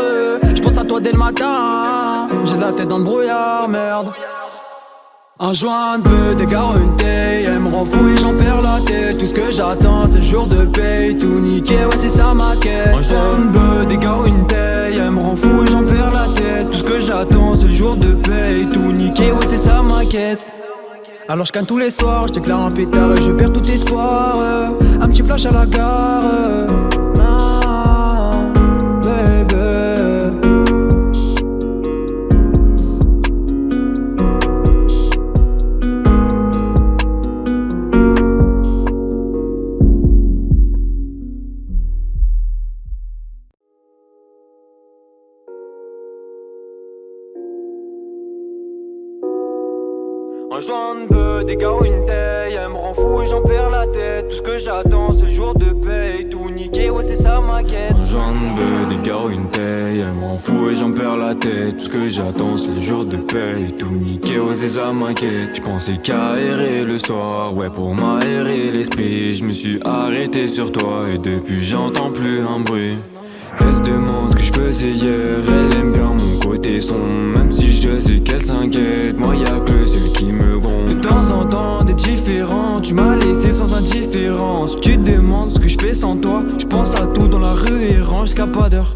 Je pense à toi dès le matin, j'ai la tête dans le brouillard, merde. Un joint de bœuf, des gars ou une taille. Elle me rend fou et j'en perds la tête. Tout ce que j'attends c'est le jour de paye. Tout niqué, ouais c'est ça ma quête. Un joint de bœuf, des gars ou une taille. Elle me rend fou et j'en perds la tête. Tout ce que j'attends c'est le jour de paye. Tout niqué, ouais c'est ça ma quête. Alors je canne tous les soirs, je déclare un pétard et je perds tout espoir. Un petit flash à la gare. Ah, baby. Un joint de bœuf, des gars ou une taille. Elle me rend fou et j'en perds la tête. Tout ce que j'attends c'est le jour de paye. Tout niqué, ouais c'est ça ma quête. Un joint de bœuf, des gars ou une taille. Elle me rend fou et j'en perds la tête. Tout ce que j'attends c'est le jour de paye. Tout niqué, ouais c'est ça ma quête. J'pensais qu'à errer le soir, ouais pour m'aérer l'esprit. Je me suis arrêté sur toi et depuis j'entends plus un bruit. Elle se demande ce que je faisais hier. Elle aime bien mon côté sombre. Même si je sais qu'elle s'inquiète, moi y'a que le seul qui me gronde. De temps en temps t'es différent. Tu m'as laissé sans indifférence. Tu te demandes ce que je fais sans toi. Je pense à tout dans la rue et range jusqu'à pas d'heure.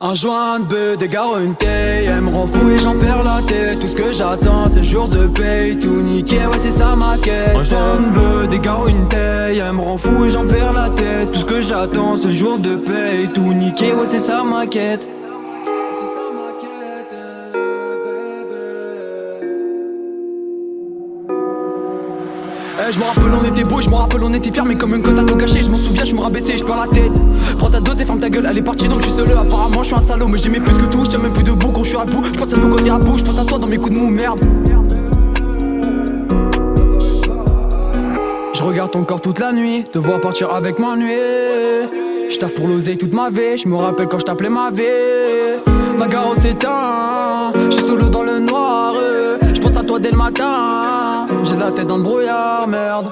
Un joint de bœuf, des gars ou une taille. Elle me rend fou et j'en perds la tête. Tout ce que j'attends c'est le jour de paye. Tout niqué, ouais c'est ça ma quête. Un joint de bœuf, des gars ou une taille. Elle me rend fou et j'en perds la tête. Tout ce que j'attends c'est le jour de paye. Tout niqué, ouais c'est ça ma quête. C'est ça ma quête, bébé. Je me rappelle on était beau, je me rappelle on était fiers. Mais comme une cote à tout cacher, je m'en souviens, je me rabaissais, je perds la tête. Prends ta dose et ferme ta gueule, elle est partie donc je suis seul. Apparemment je suis un salaud, mais j'aimais plus que tout. Je tiens même plus debout quand je suis à bout. Je pense à nos côtés à bout, je pense à toi dans mes coups de mou, merde. Je regarde ton corps toute la nuit, te voir partir avec m'ennuyer. Je taffe pour l'oseille toute ma vie, je me rappelle quand je t'appelais ma vie. Ma gare s'éteint, je suis solo dans le noir. Je pense à toi dès le matin, j'ai la tête dans le brouillard, merde.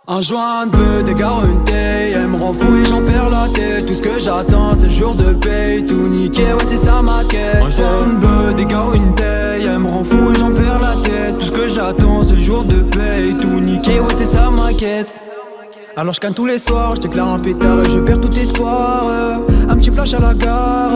Un joint de bœuf, des gars ou une taille. Elle me rend fou et j'en perds la tête. Tout ce que j'attends c'est le jour de paye. Tout niqué, ouais c'est ça ma quête. Un joint de bœuf, des gars ou une taille. Elle me rend fou et j'en perds la tête. Tout ce que j'attends c'est le jour de paye. Tout niqué, ouais c'est ça ma quête. Alors je canne tous les soirs, je déclare un pétard et je perds tout espoir. Un petit flash à la gare.